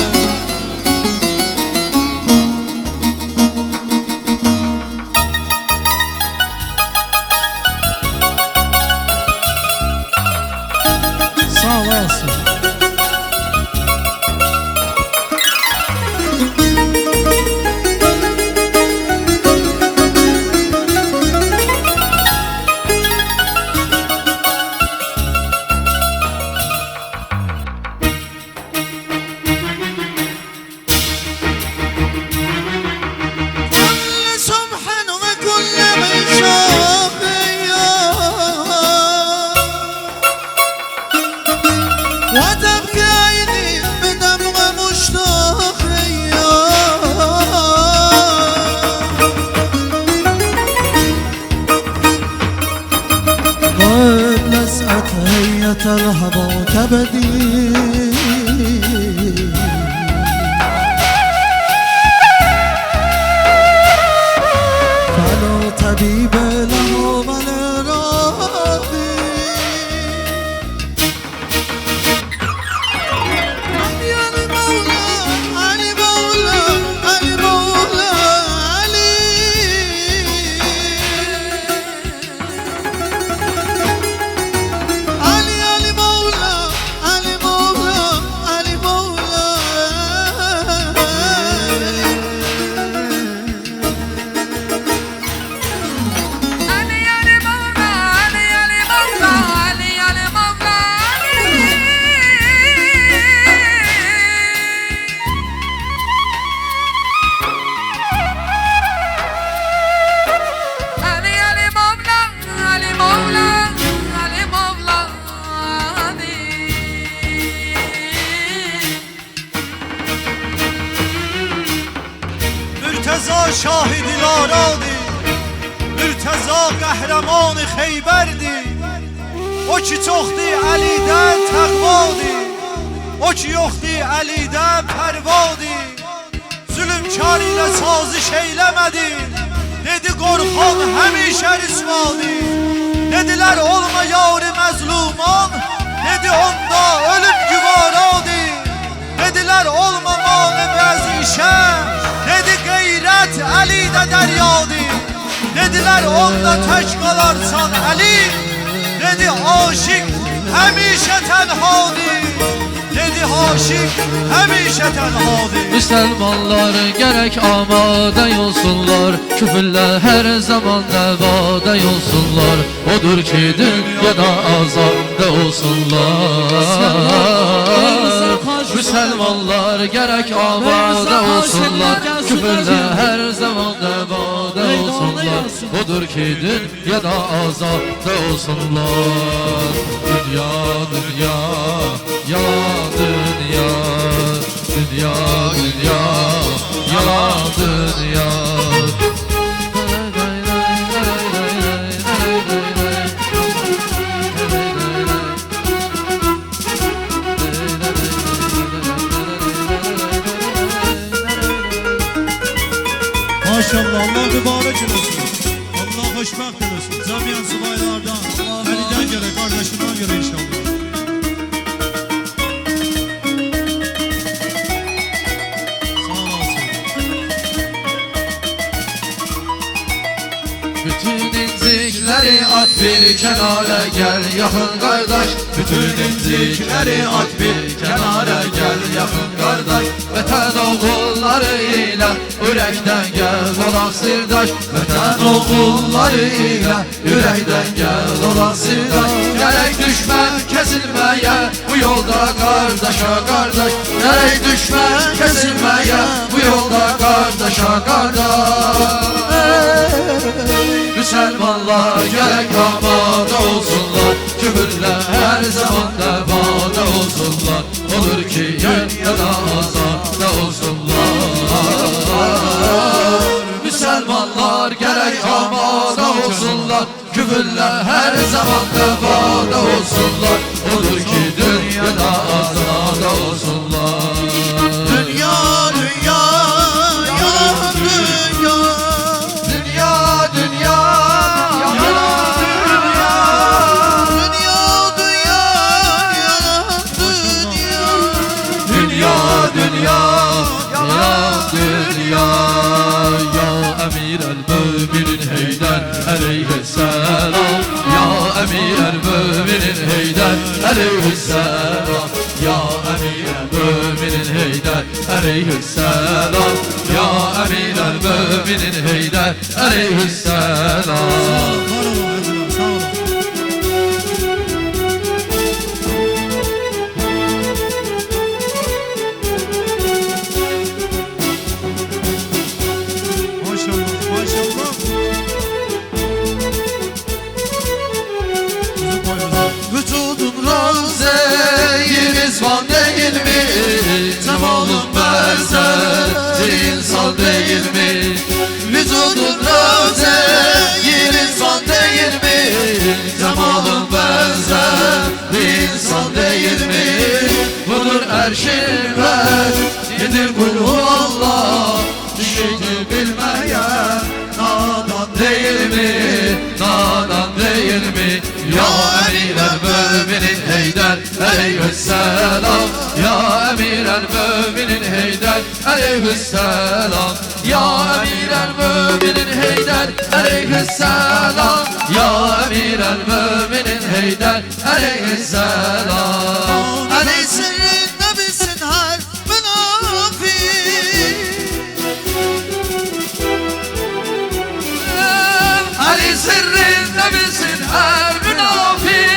وسعت هيئة الهوى كبدي فلا طبيب له ولا راضي يا المولى علي مولى علي مولى علي علي علي مولى علي مولى علي مولى Mürteza şahidi laradi, Mürteza qəhrəman Xeybərdi. O ki çoxdi Əlidən təqvadi, o ki yoxdi Əlidən pərvadi. Zülümkar ilə saziş eyləmədi, dedi qorxan həmişə rüsvadi. Dedilər olma yar-ı məzluman, dedi onda ölüm güvaradi. Dedilər olma mani bəz işə, dedi qeyrət Əlidə dəryadı. Dedilər onda tək qalarsan Əli, dedi aşık həmişə tənhadır. Dedi aşık həmişə tənhadır. Müslümanlar gerek amade olsunlar, küfürler her zaman devade olsunlar. Odur ki dünyada azade olsunlar. Müslümanlar gerek amade olsunlar, küfürler her zaman devade olsunlar. Odur ki dünyada azade olsunlar. Dünya dünya yalan dünya, dünya dünya yalan dünya. Maşallah, Allah mübarek eləsin. Allah xoşbəxt eləsin. Cəmiyyən subaylardan, Əlidən görə, qardaşından görə inşallah. Bütün incikleri at bir kenara gel yakın kardeş. Bütün incikleri at bir kenara gel yakın kardeş. Vətən oğulları ilə ürəkdən gel olaq sirdaş. Vətən oğulları ilə ürəkdən gel olaq sirdaş. Gerek düşmən kesilməyə bu yolda kardeşa kardeş. Gerek düşmən kesilməyə bu yolda kardeşa kardeş. Müslümanlar gerek amade olsunlar, küfürler her zaman devada olsunlar. Olur ki dünyada azade olsunlar. Müslümanlar gerek amade olsunlar, küfürler her zaman devada olsunlar. Olur ki dünyada azade olsunlar. Dünya, dünya, yalan dünya. Dünya dünya Emir el-Müminin Heydər əleyhisselam. Ya Emir el-Müminin Heydər əleyhisselam. Ya Emir el-Müminin Heydər əleyhisselam. Ya Emir el-Müminin Heydər əleyhisselam. Vücudun roze Rizvan değil mi? Cemalın benzer insan değil mi? Vücudun roze Rizvan değil mi? şirvət Gedir qulhu Allah Düşüydü bilməyən Nadan değil mi? Nadan değil mi? Ya emir el-müminin Heydər aleyhisselam Ya emir el-müminin Heydər aleyhisselam Ya emir el-müminin Heydər aleyhisselam Ya emir el-müminin Heydər aleyhisselam Ali sırrında bilsin her münafik Ali sırrında bilsin her münafik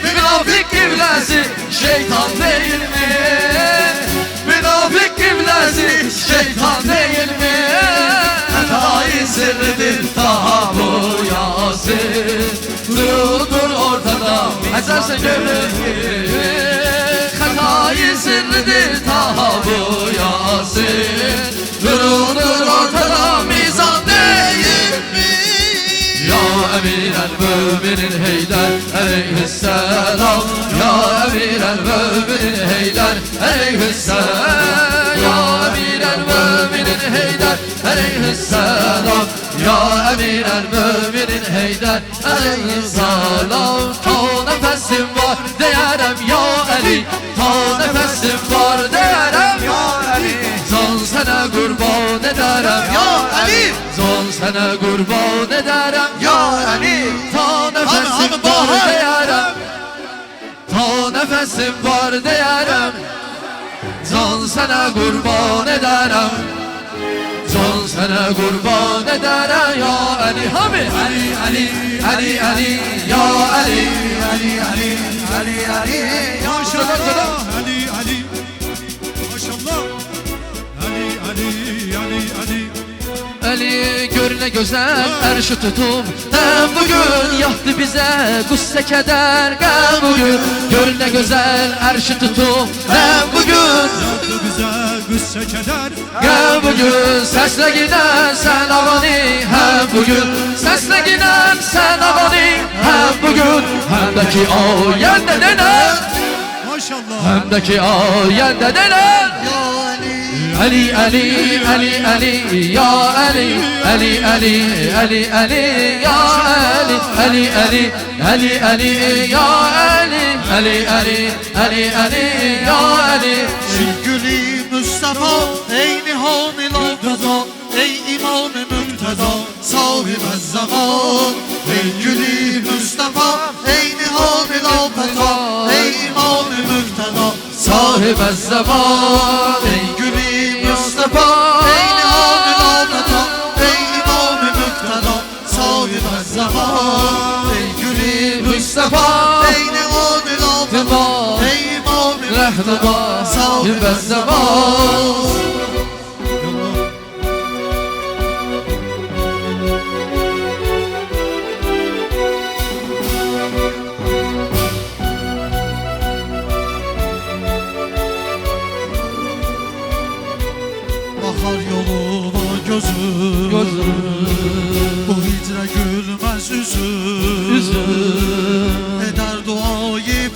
Münafik kiblesi şeytan değil mi? Münafik kiblesi şeytan değil mi? Hatayı sırrıdır daha bu Yasin Dur ortada Hazarsa görür Hatayı sırrıdır daha bu Yasin Dur ortada mizan değil mi? Ya emir el-müminin Heydər aleyhisselam Ya emir el-müminin Heydər aleyhisselam Ya emir el-müminin Heydər aleyhisselam Ya emir el-müminin Heydər aleyhisselam Ta nefesim var deyərəm ya Ali Ta nefesim var deyərəm ya Ali Can sənə qurban edərəm ya Ali Can sənə qurban edərəm ya Ali Ta nefesim var deyərəm Ta nefesim var deyərəm Can sənə qurban edərəm Can sənə qurban edərəm ya Ali Hami Ali Ali Ali Ali ya Ali Ali Ali Ali Ali Maşallah Ali Ali Maşallah Ali Ali Ali Ali Ali gör ne güzel erşi tutum Hem bugün yahtı bize gusse keder Gel bugün gör ne güzel erşi tutum Hem bugün Yattı bize güsse keder Gel bugün sesle giden sen avani Hem bugün sesle giden sen avani Hem bugün hemdeki ayende denen Maşallah Hemdeki ayende denen Ali Ali Ali Ali ya Ali Ali Ali Ali Ali ya Ali Ali Ali Ali Ali ya Ali Ali Ali Ali Ali ya Ali Şükrü Mustafa ey nihan-ı lafıza Ey imam-ı mükteda sahib-i zaman Ey gülü Mustafa ey nihan-ı lafıza Ey imam-ı mükteda sahib zaman Ey gülü Mustafa ey nihan-ı lafıza Ey imam-ı mükteda sahib-i zaman Ey gülü Mustafa ey nihan-ı lafıza Ey imam-ı Rehnuma sahib zaman Bakar yoluma gözüm Bu hicre gülmez üzüm Eder duayı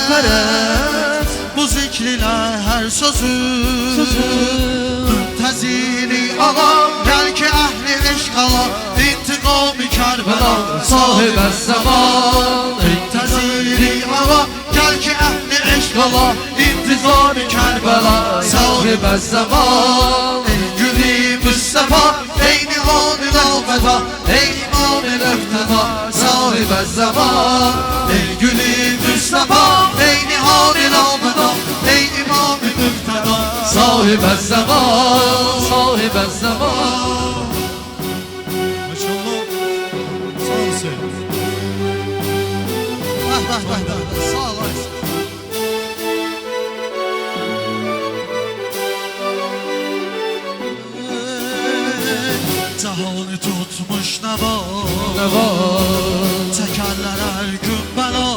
perest Bu zikriyle her sözüm Münteziri ağam Gel ki ehli eşk ala İntikam-ı Kerbela sahib zaman Münteziri ağam Gel ki ehli eşk ala İntikam-ı Kerbela sahib zaman Ey gülü Mustafa Ey nihan-ı lafıza Ey imam-ı mükteda sahib zaman Ey gülü Mustafa Ey nihan-ı lafıza Ey imam-ı mükteda sahib zaman sahib zaman Maşallah Sağ olsun Sağ olasın Cahanı tutmuş ne var Çekerler her gün bela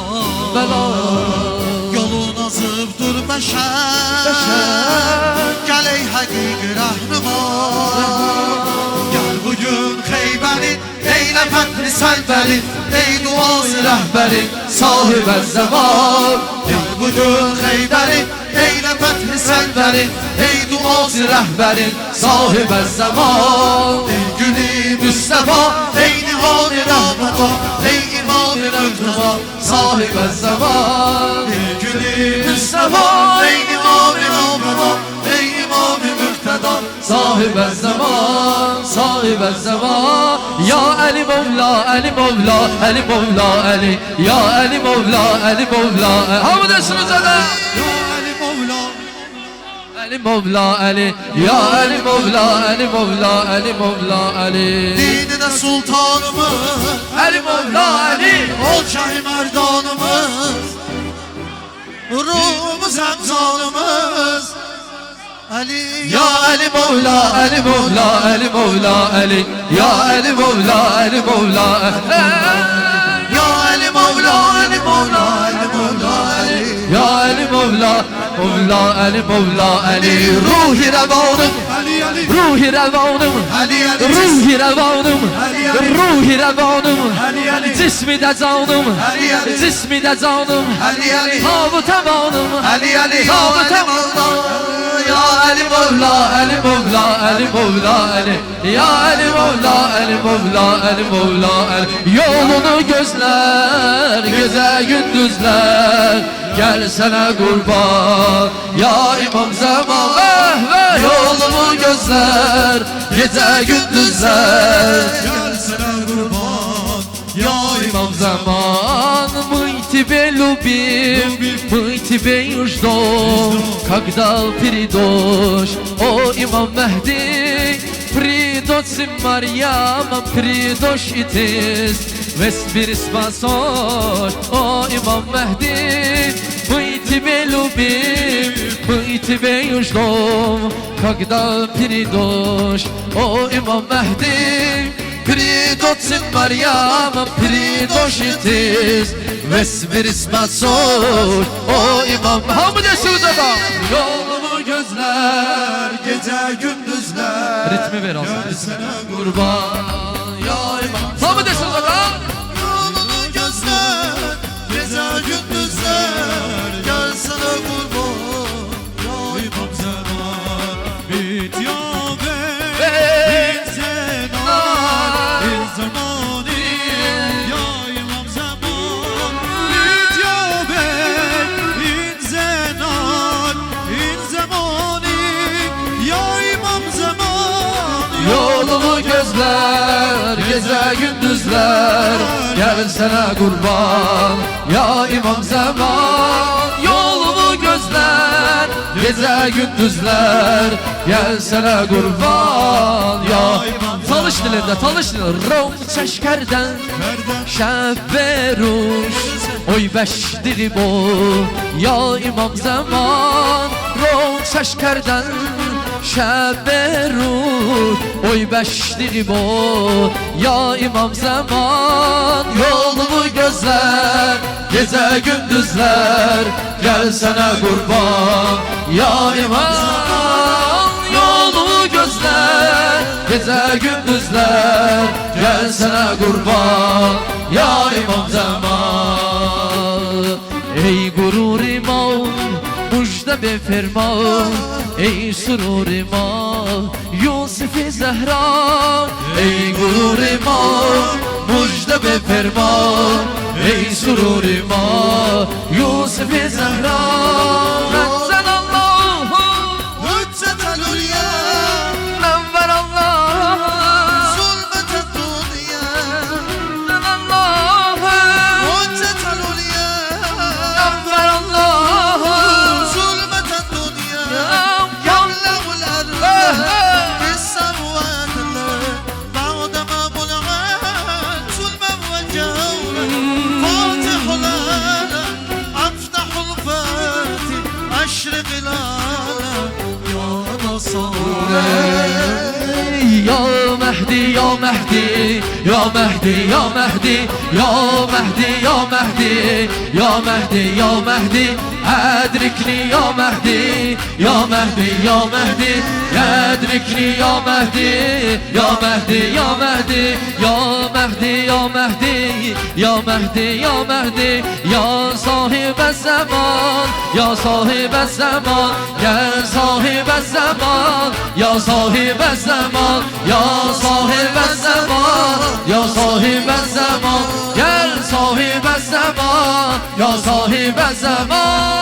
Yolun azıp dur beşer Gel ey hakiki rahnuman Gel bugün Xeybərin Eyle fəthli səlbərin Ey duası rəhbərin sahibə zaman Ey bugün Xeydərin, eylə fəthi səndərin Ey duası rəhbərin sahibə zaman Ey günü Müstəfa, ey nihani rəhməta Ey imam-ı rəhməta sahibə zaman Ey günü Müstəfa, ey nihani rəhməta Ey imam-ı müqtəda sahibə zaman Sahibə zaman Ya Əli Mevla, Əli Mevla, Əli Mevla, Əli Ya Əli Mevla, Əli Mevla Hamı desiniz ələ Ya Ali Mevla Əli Mevla, Əli Ya Əli Mevla, Əli Mevla, Əli Mevla, Əli Dinine sultanımız Əli Mevla, Əli Ol şahi merdanımız Ruhumuz emzalımız Ali Ya Əli Mevla, Əli Mevla, Əli Mevla, Əli Ya Əli Mevla, Əli Mevla Ya Ali Mevla, Ali Mevla, Ali Mevla, Ali Ya Əli Mevla, Mevla, Əli Mevla, Əli Ruhi rəvanım, Ali Ali ruhi rəvanım Ali Ali Ruhi rəvanım, ruhi rəvanım Ali Ali Cismi də canım, Ali Ali cismi də canım Ali Ali Tabu təvanım, Ali Ali tabu təvanım Ya Əli Mevla, Əli Mevla, Əli Mevla, Əli Ya Əli Mevla, Əli Mevla, Əli Mevla, Əli Yolunu gözlər, gecə gündüzlər Gelsene kurban Ya İmam Zaman Yolunu gözler Gece gündüzler Gelsene kurban Ya İmam Zaman Мы тебе любим Мы тебе ждем Когда придешь О Имам Мехди Придет Марьямом Придешь и ты Весь спасешь О Имам Мехди Мы тебя любим Мы тебя ждем Когда придешь О Имам Мехди Придет сын Марьяма, придешь и ты Весь мир спасешь О İmam Hamide Suuda'da Yolumu gözler Gece gündüzler Ritmi ver alsın Gelsene Kurban Ya İmam Hamide Suuda'da Yolunu gözler Gece gündüzler Gelsene kurban Ya İmam Zaman Bit ya bit Zenan İn zamani Ya İmam Zaman Bit ya in zenan İn zamani Ya İmam Zaman Yolumu gözler Gece gündüzler Gelsene kurban Ya İmam Zaman Yolumu gözler Gece gündüzler Gelsene kurban Ya Talış dilinde talış dilinde Rom çeşkerden Şebberuş Oy beşdiri bu Ya İmam Zaman Rom çeşkerden Şebberuş Oy beşdiri bu Ya İmam Zaman Yolumu gözler Gece gündüzler Gelsene kurban Ya İmam Yolumu gözler Gece gündüzler Gelsene kurban Ya İmam Zaman Ey gurur imam Müjde be ferman Ey surur imam Yusuf-i Zehra Ey gurur imam Müjde be ferman Ey surur imam Yusuf-i Zehra Nezzan Allahu Hüccetel Hülya Nevver Allah Zulmetel Dünya Nezzan Allahu Hüccetel Hülya Nevver Allah Zulmetel Dünya Yavlağlar Bissamvatlar Bağdama bulağan Zulmem ve cavla Fatihlar Aftahul Fatih Aşrık ilala Ya Nasar Ya Mehdi, Ya Mehdi, Ya Mehdi, Ya Mehdi, Ya Mehdi, Ya Mehdi, Ya Mehdi, Ya Mehdi, أدركني يا مهدي يا مهدي يا مهدي أدركني يا مهدي يا مهدي يا مهدي يا مهدي يا مهدي يا مهدي يا مهدي يا صاحب الزمان يا صاحب الزمان يا صاحب الزمان يا صاحب الزمان يا صاحب الزمان يا صاحب الزمان يا صاحب الزمان يا صاحب الزمان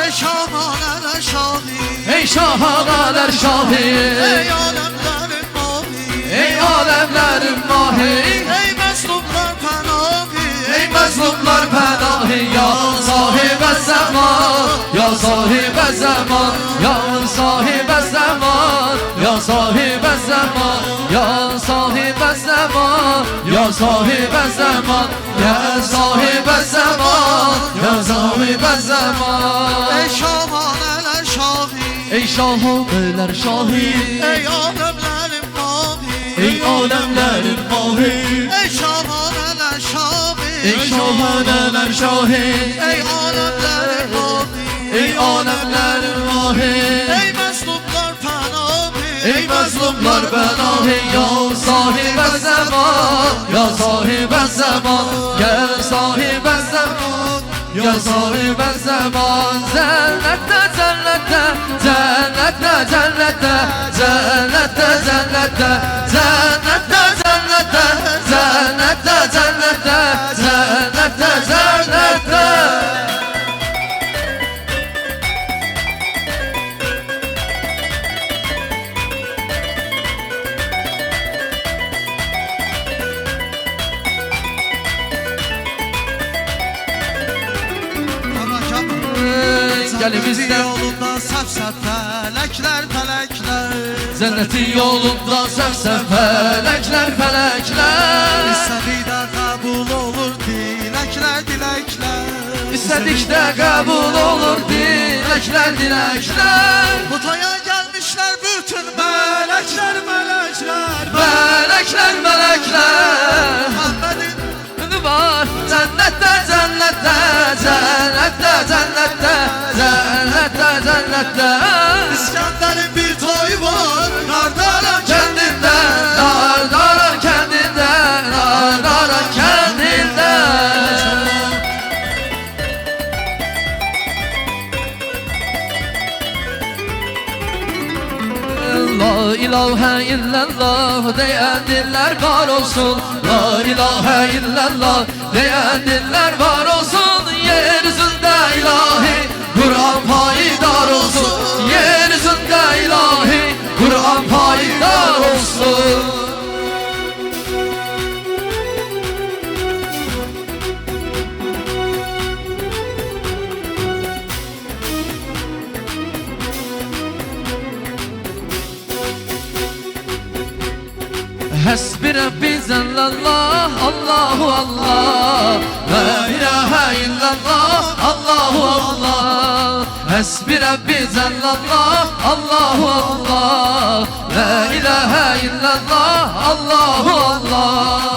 Ey şahmaneler şahi Ey şahanalar şahi Ey alemlerin mahi Ey alemlerin mahi Ey mezlumlar panahi Ey mezlumlar panahi Ya sahibe zaman Ya sahibe zaman Ya sahibe zaman Ya sahibe zaman Ya sahibe zaman Ya sahibe zaman Ya sahibe zaman Ya sahibe zaman Ey şahmaneler şahi Ey şahaneler şahi Ey alemlerin mahi Ey alemlerin mahi Ey şahmaneler şahi Ey şahaneler şahi Ey alemlerin mahi Ey alemlerin mahi Ey mezlumlar panahi Ey mazlumlar benahi Ya sahibe zaman Ya sahibe zaman Gel sahibe zaman Ya sahibe zaman Cennette cennette Cennette cennette Cennette cennette Cennette cennette Cennette cennette Cennette cennette Gelimizde yolunda sef felekler felekler Cenneti yolunda sevsem felekler felekler İstediği de kabul olur dilekler dilekler İstedik de kabul olur dilekler dilekler Kutaya gelmişler bütün melekler melekler Melekler melekler Muhammed'in var Cennette cennette Cennette cennette Cennette cennette İskender'in bir toyu var Nardaran Kendinde Nardaran kendinde Nardaran kendinde La ilahe illallah diyen diller var olsun La ilahe illallah diyen diller var olsun Yeryüzünde ilahi Kur'an payidar olsun Yeryüzünde ilahi Kur'an payidar olsun Hasbi Rabbi zellallah Allahu Allah La ilahe illallah Allahu Allah Hasbi Rabbi zellallah Allahu Allah La ilahe illallah Allahu Allah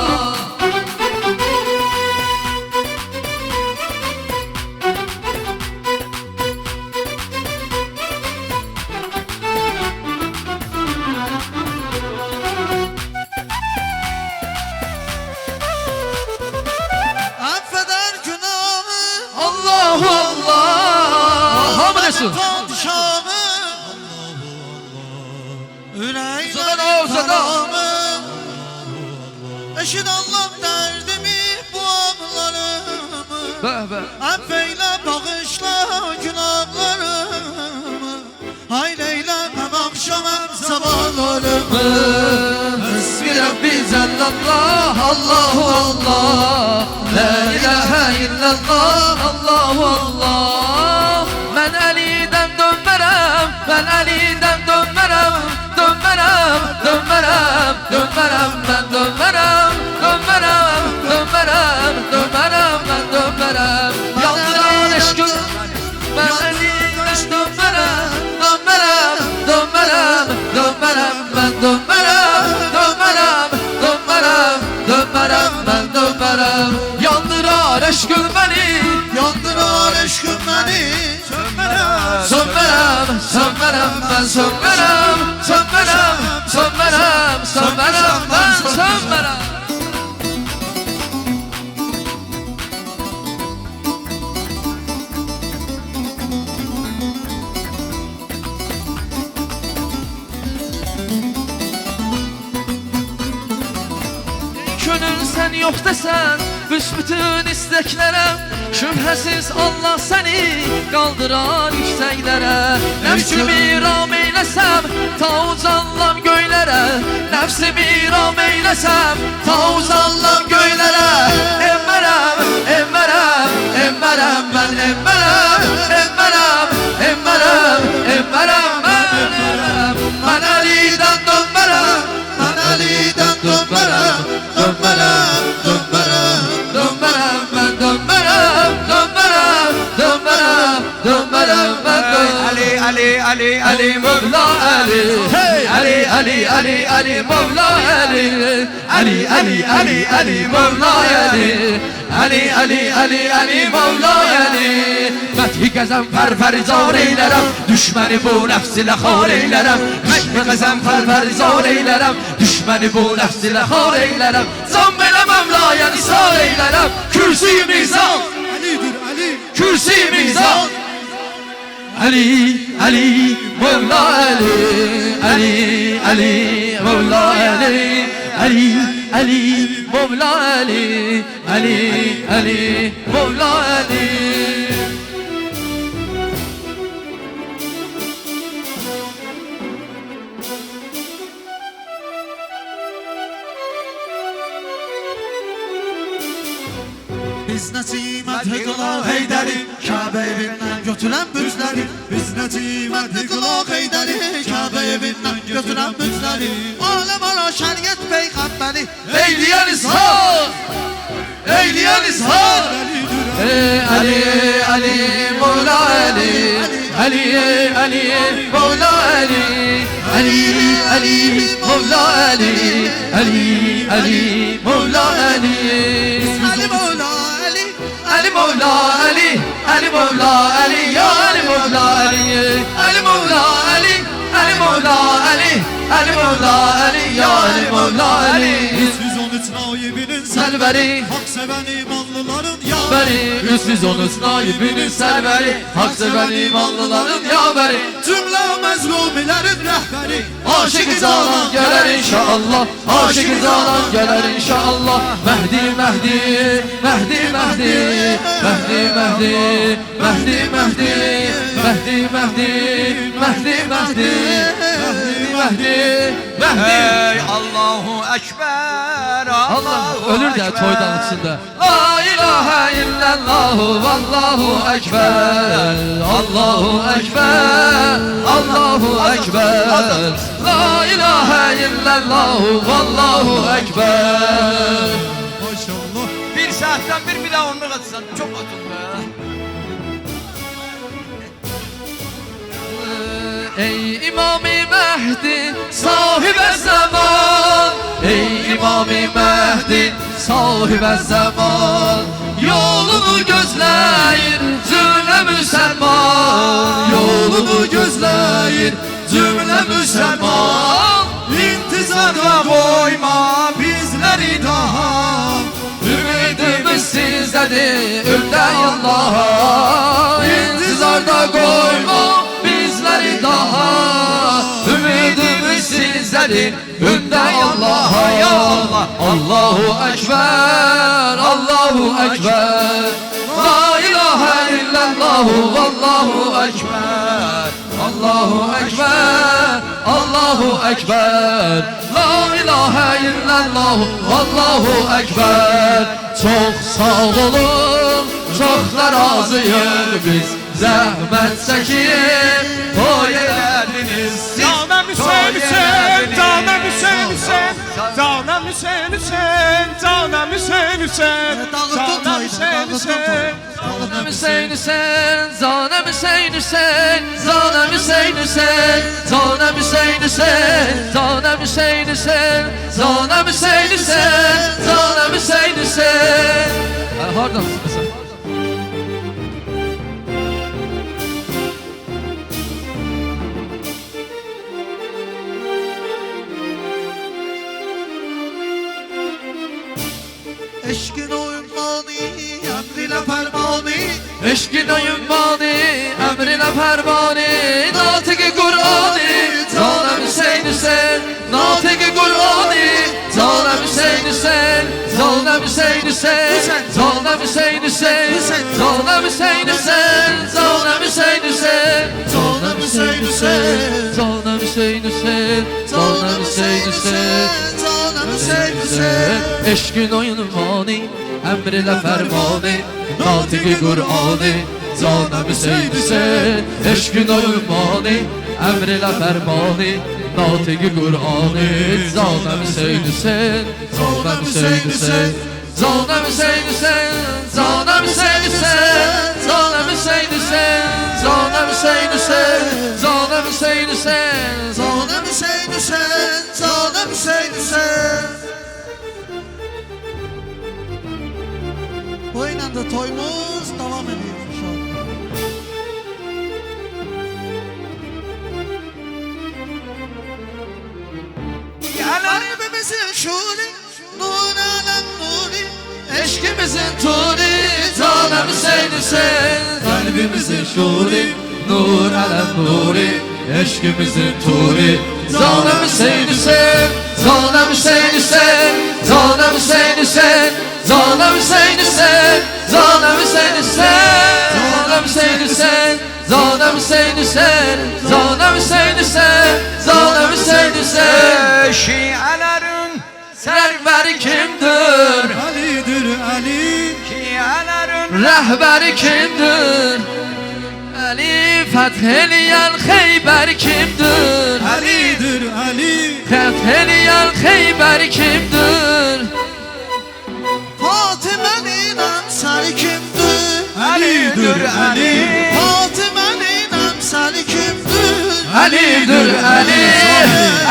Affeder günahı Allahu Allah Hamd etsin Padişahı Yüreğine Sana karamı Eşit Allah derdimi bu ağlarımı Be be Affeyle bağışla günahlarımı Hayleyle hem akşam hem sabahlarımı Hasbi Rabbi zellallah Allahu Allah La ilahe illallah Allahu Allah Ben Ali'den dönmerem Ben Ali'den dönmerem Dönmerem Dönmerem Dönmerem Ben dönmerem Dönmerem Dönmerem Dönmerem Ben dönmerem Yandıran eşkım Ben Ali'den dönmerem Dönmerem Dönmerem Dönmerem Ben dönmerem Dönmerem Dönmerem Dönmerem Ben dönmerem Yandıran eşkım beni Yandırar aşkım beni sönmərəm mən sönmərəm, sönmərəm, sönmərəm, sönmərəm mən sönmərəm. Könül sən yox desən, büsbütün isteklərəm. Şübhəsiz Allah səni qaldırar yüksəklərə. Nəfsimi ram eyləsəm, ta uzanlam göylərə. Nəfsimi ram eyləsəm, ta uzanlam göylərə. Emmərəm, emmərəm, emmərəm mən emmərəm, emmərəm, emmərəm, emmərəm mən emmərəm. Mən Əlidən dönmərəm, mən Əlidən dönmərəm, dönmərəm, dönmərəm, dönmərəm mən dönmərəm, dönmərəm, dönmərəm, dönmərəm mən dönmərəm. Ali, Ali, Ali, Ali, Mevla Ali. Ali, Ali, Ali, Ali, Mevla Ali. Ali, Ali, Ali, Ali, Mevla Ali. Ali, Ali, Ali, Ali, Mevla Ali. Məthi qəzənfər fərizar eylərəm, düşməni bu nəfs ilə xar eylərəm. Məthi qəzənfər fərizar eylərəm, düşməni bu nəfs ilə xar eylərəm. Can belə Mevlaya nisar eylərəm, kürsi-i mizan, kürsi-i mizan. Ali, Ali, Mevla Ali. Ali, Ali, Mevla Ali. Ali, Ali, Mevla Ali. Ali, Ali, Mevla Ali. Biz nəcimət qılaq Heydəri, Kəbə evindən götürən bütləri. Biz nəcimət qılaq Heydəri, Kəbə evindən götürən bütləri. Aləm ala şəriət peyğəmbəri, Eyləyən izhar, eyləyən izhar. Ali, Ali, Mevla Ali. Ali, Ali, Mevla Ali. Ali, Ali, Mevla Ali. Ali, Ali, Mevla Ali. Ali Mevla Ali. Ali Mevla Ali, Ali Mevla Ali, ya Ali Mevla Ali. Ali Mevla Ali, Ali Mevla Ali, Ali Mevla Ali, ya Ali Mevla Ali. 313 naibinin Səlvəri, hak seven imanlıların ya bəri 313 naibinin sərvəri, hak sevən imanlıların yabəri. Cümlə məzlumilərin rəhbəri. Aşık canan gələr inşallah, aşık canan gələr inşallah. Mehdi, Mehdi, Mehdi, Mehdi, Mehdi, Mehdi, Mehdi, Mehdi, Mehdi, Mehdi, Mehdi, Mehdi, Mehdi, Mehdi. Ey Allahu Ekber, Allah ölür de toydan içinde. La ilahe illallah, vallahu ekber, Allahu ekber, Allahu ekber. La ilahe illallah, vallahu ekber. Maşallah. Bir saatten bir daha onluk atsan çok atın be. Ey İmam-ı Mehdi, sahibe zaman. Ey İmam-ı Mehdi, sahibe zaman. Yolunu gözləyir cümlə müsəlman. Yolunu gözləyir cümlə müsəlman. İntizarla koyma bizleri daha. Ümidimiz sizdədir, ümdən Allah'a. İntizarda koyma bizləri daha. Ümidimiz sizdədir, ümdən Allah'a. Ya Allah, Allahu Ekber, Allahu Ekber. La ilahe illallah, vallahu Ekber. Allahu Ekber, Allahu Ekber. La ilahe illallah, vallahu Ekber. Çok sağ olun, çok da razıyıq biz. Zəhmət çəkib, toy elədiniz siz. Canım Hüseyin Hüseyin, canım Hüseyin Hüseyin, canım Hüseyin Hüseyin, canım Hüseyin Hüseyin, canım Hüseyin Hüseyin. Zanım Hüseyin Hüseyin, Zanım Hüseyin Hüseyin, Zanım Hüseyin Hüseyin, Zanım Hüseyin Hüseyin, Zanım Hüseyin Hüseyin, Zanım Hüseyin Hüseyin, Zanım Hüseyin Hüseyin. Hardansın sen? eşkin oyunbani, emrine pervani, natık-ı Kur'ani, Zanem Hüseyin Hüseyin, natık-ı Kur'ani, Zanem Hüseyin Hüseyin, Zanem Hüseyin Hüseyin, Zanem Hüseyin Hüseyin, Zanem Hüseyin Hüseyin, Zanem Hüseyin Hüseyin, Zanem Hüseyin Hüseyin, Zanem Hüseyin Hüseyin, Zanem Hüseyin Hüseyin, Zanem Hüseyin Hüseyin. eşkin oyunbani, emrine fermani, natık-ı Kur'ani, Zanem Hüseyin Hüseyin, eşkin oyunbani, emrine fermani, natık-ı Kur'ani, Zanem Hüseyin Hüseyin, Zanem Hüseyin Hüseyin, Zanem Hüseyin Hüseyin, Zanem Hüseyin Hüseyin, Zanem Hüseyin Hüseyin, Zanem Hüseyin Hüseyin, Zanem Hüseyin Hüseyin, Zanem Hüseyin Hüseyin, Zanem Hüseyin Hüseyin. Bu ile de toyumuz devam ediyor inşallah. Kalbimizin şuri, nur alem nuri, eşkimizin turi, Zanem Hüseyin Hüseyin, kalbimizin şuri, nur alem nuri, eşkimizin turi, Zanem Hüseyin Hüseyin, Zanem Hüseyin Hüseyin, Zanem Hüseyin Hüseyin, Zanem Hüseyin Hüseyin, Zanem Hüseyin Hüseyin, Zanem Hüseyin Hüseyin, Zanem Hüseyin Hüseyin, Zanem Hüseyin Hüseyin, Zanem Hüseyin Hüseyin. Şiələrin Serveri kimdir? Ali'dir Ali. şiələrin Rehberi kimdir? Ali fetheleyen Xeyber kimdir? Ali'dir Ali. Fetheleyen Xeyber kimdir? Fatime'nin emsali kimdir? Ali'dir Ali. Fatime'nin emsali kimdir? Ali'dir Ali,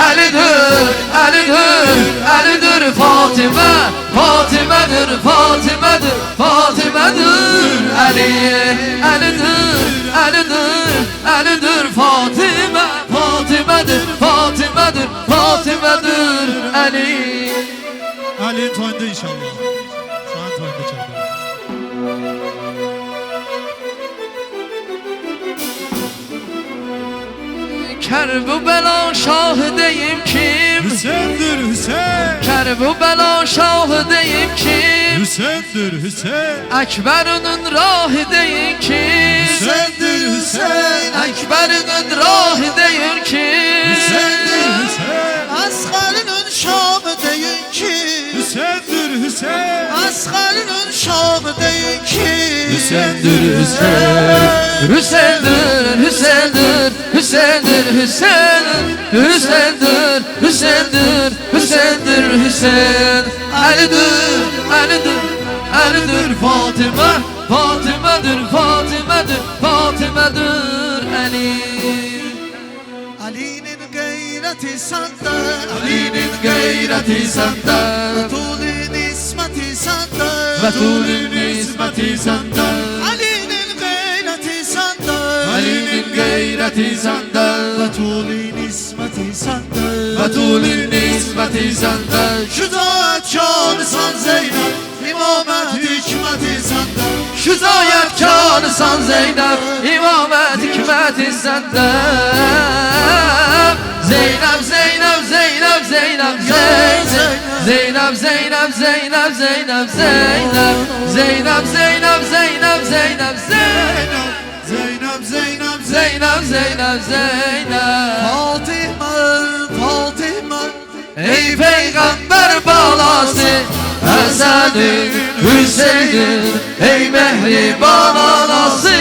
Ali'dir, Ali'dir, Ali'dir Fatime, Fatime'dir, Fatime'dir, Fatime'dir Ali, Ali'dir, Ali'dir, Ali'dir Fatime, Fatime'dir, Fatime'dir, Fatime'dir Ali. Ali toyunda inşallah. Sen toyunda çaldı. Kerbela şahideyim kim? Hüseyin'dir Hüseyin. Kerbela şahideyim kim? Hüseyin'dir Hüseyin. Ekber'in rahideyim kim? Hüseyin'dir Hüseyin. Ekber'in rahideyim kim? Hüseyin'dir Hüseyin. Asgarının şahı deyin ki. Hüseyin'dir Hüseyin. Asgarının şahı deyin ki. Hüseyin'dir Hüseyin. Hüseyin'dir, Hüseyin'dir, Hüseyin'dir, Hüseyin. Hüseyin'dir, Hüseyin'dir, Hüseyin'dir, Hüseyin. Ali'dir, Ali'dir, Ali'dir Fatime, Fatime'dir, Fatime'dir, Fatime'dir Ali. Ali'nin gayreti sende. Ali'nin gayreti sende, Betul'ün ismeti sende. Betul'ün ismeti sende. Ali'nin gayreti sende. Ali'nin gayreti sende, Betul'ün ismeti sende. Betul'ün ismeti sende. Şüdaatkarsan Zeynep, imamet hikmeti sende. Şüzayetkarsan Zeynep, imamet hikmeti sende. Zeynep, Zeynep, Zeynep, Zeynep, Zeynep. Zeynep, Zeynep, Zeynep, Zeynep, Zeynep. Zeynep, Zeynep, Zeynep, Zeynep, Zeynep. Zeynep, Zeynep, Zeynep, Zeynep, Zeynep. Fatime, Fatime. Ey peygamber balası, Hasan'ın, Hüseyin'in, ey mehriban anası.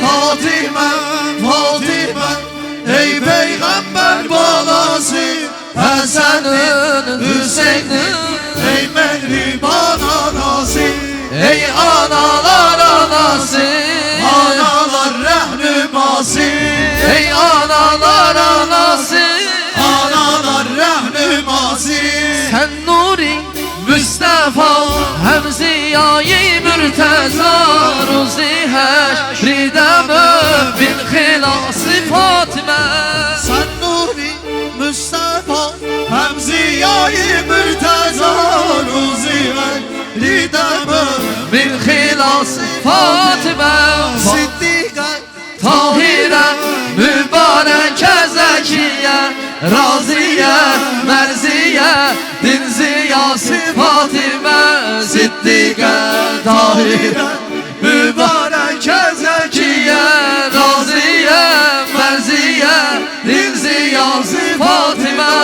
Fatime, Fatime. Ey peygamber balası. Hasan'ın, Hüseyin'in, Ey mehriban anası. ey analar anası. Analar rahnuması. Ey analar anası. Analar rahnuması. Sen nuri Mustafa, hem ziyayı mürteza, ruzi heşride mümin hilası Fatime. Sen nuri Mustafa, hem ziyayı mürteza, ruzi دیدم من خلاص فاطمه صدیقه طاهره mübarek zekiye Raziye merziye din ziyası Fatime Siddiqe Tahire mübarek zekiye Raziye merziye din ziyası Fatime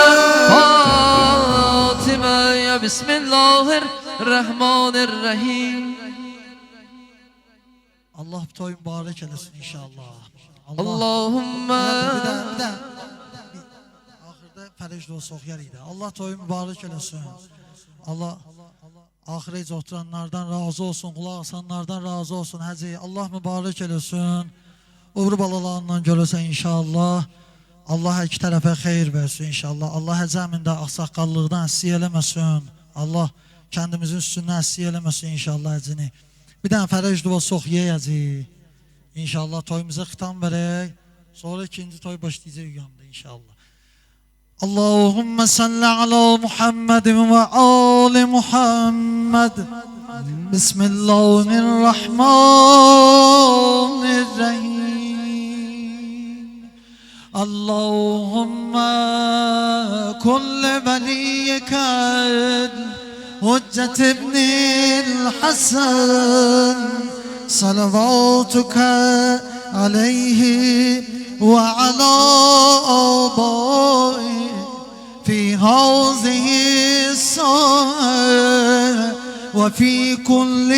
Fatime ya Bismillahirrahmanirrahim. Allah bu toy mübarek eləsin inşallah. Allahümme Bir de ahirde fərəc dua soxyar idi. Allah toyu mübarek eləsin. Allah ahirece oturanlardan razı olsun, qulaq asanlardan razı olsun. Həcə Allah mübarek eləsin. Uğur balalarından görəsən inşallah. Allah hər iki tərəfə xeyir versin inşallah. Allah həcəmində ağsaqqallıqdan əsir eləməsin. Allah kendimizin üstündən əsir eləməsin inşallah həcini. Bir dənə fərəc dua soxyayacaq. İnşallah toyumuza xitam verək. Sonra ikinci toy başlayacaq yanında inşallah. Allahümme salli ala Muhammed ve ali Muhammed. Bismillahirrahmanirrahim. Allahümme kulli veliyken Hüccet ibnil Hasan صلواتك عليه وعلى آبائه في هذه الساعة وفي كل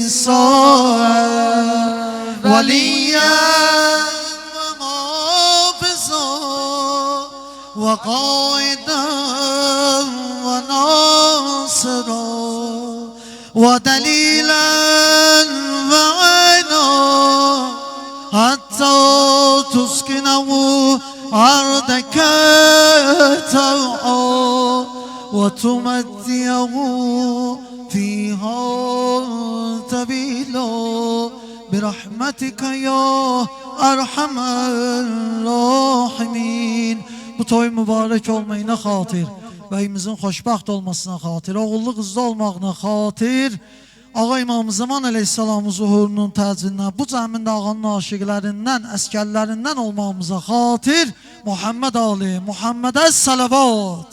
ساعة وليا وحافظا وقائدا وناصرا ودليلا وعينا حتى تسكنه أرضك طوعا وتمتعه فيها طويلا برحمتك يا أرحم الراحمين. Bu toy mübarek olmayına xatir, bəyimizin xoşbaxt olmasına xatir, oğullu qızlı olmağına xatir, Ağa İmam Zaman Aleyhisselamın zuhurunun təcilindən, bu cəmində ağanın aşiqlərindən, əskərlərindən olmağımıza xatir, Muhammed Ali, Muhammedə salavat.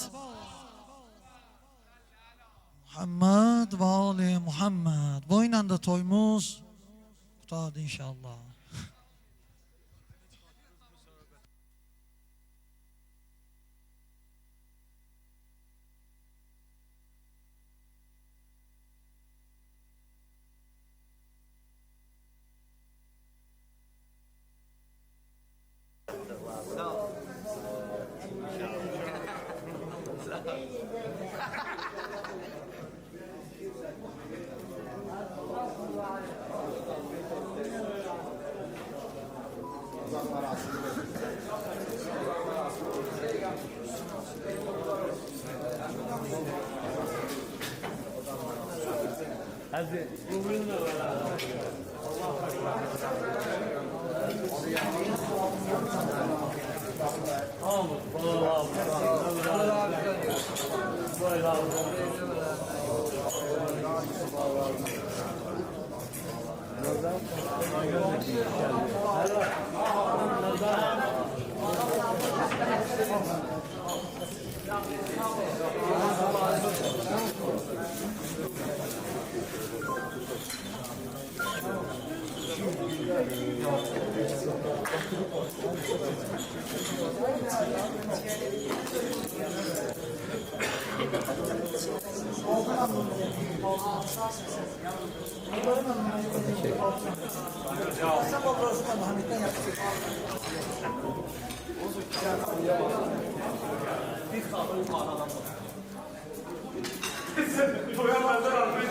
Muhammed və Ali Muhammed. Bu ilə də toyumuz qutadı inşallah. Toya benzer abi.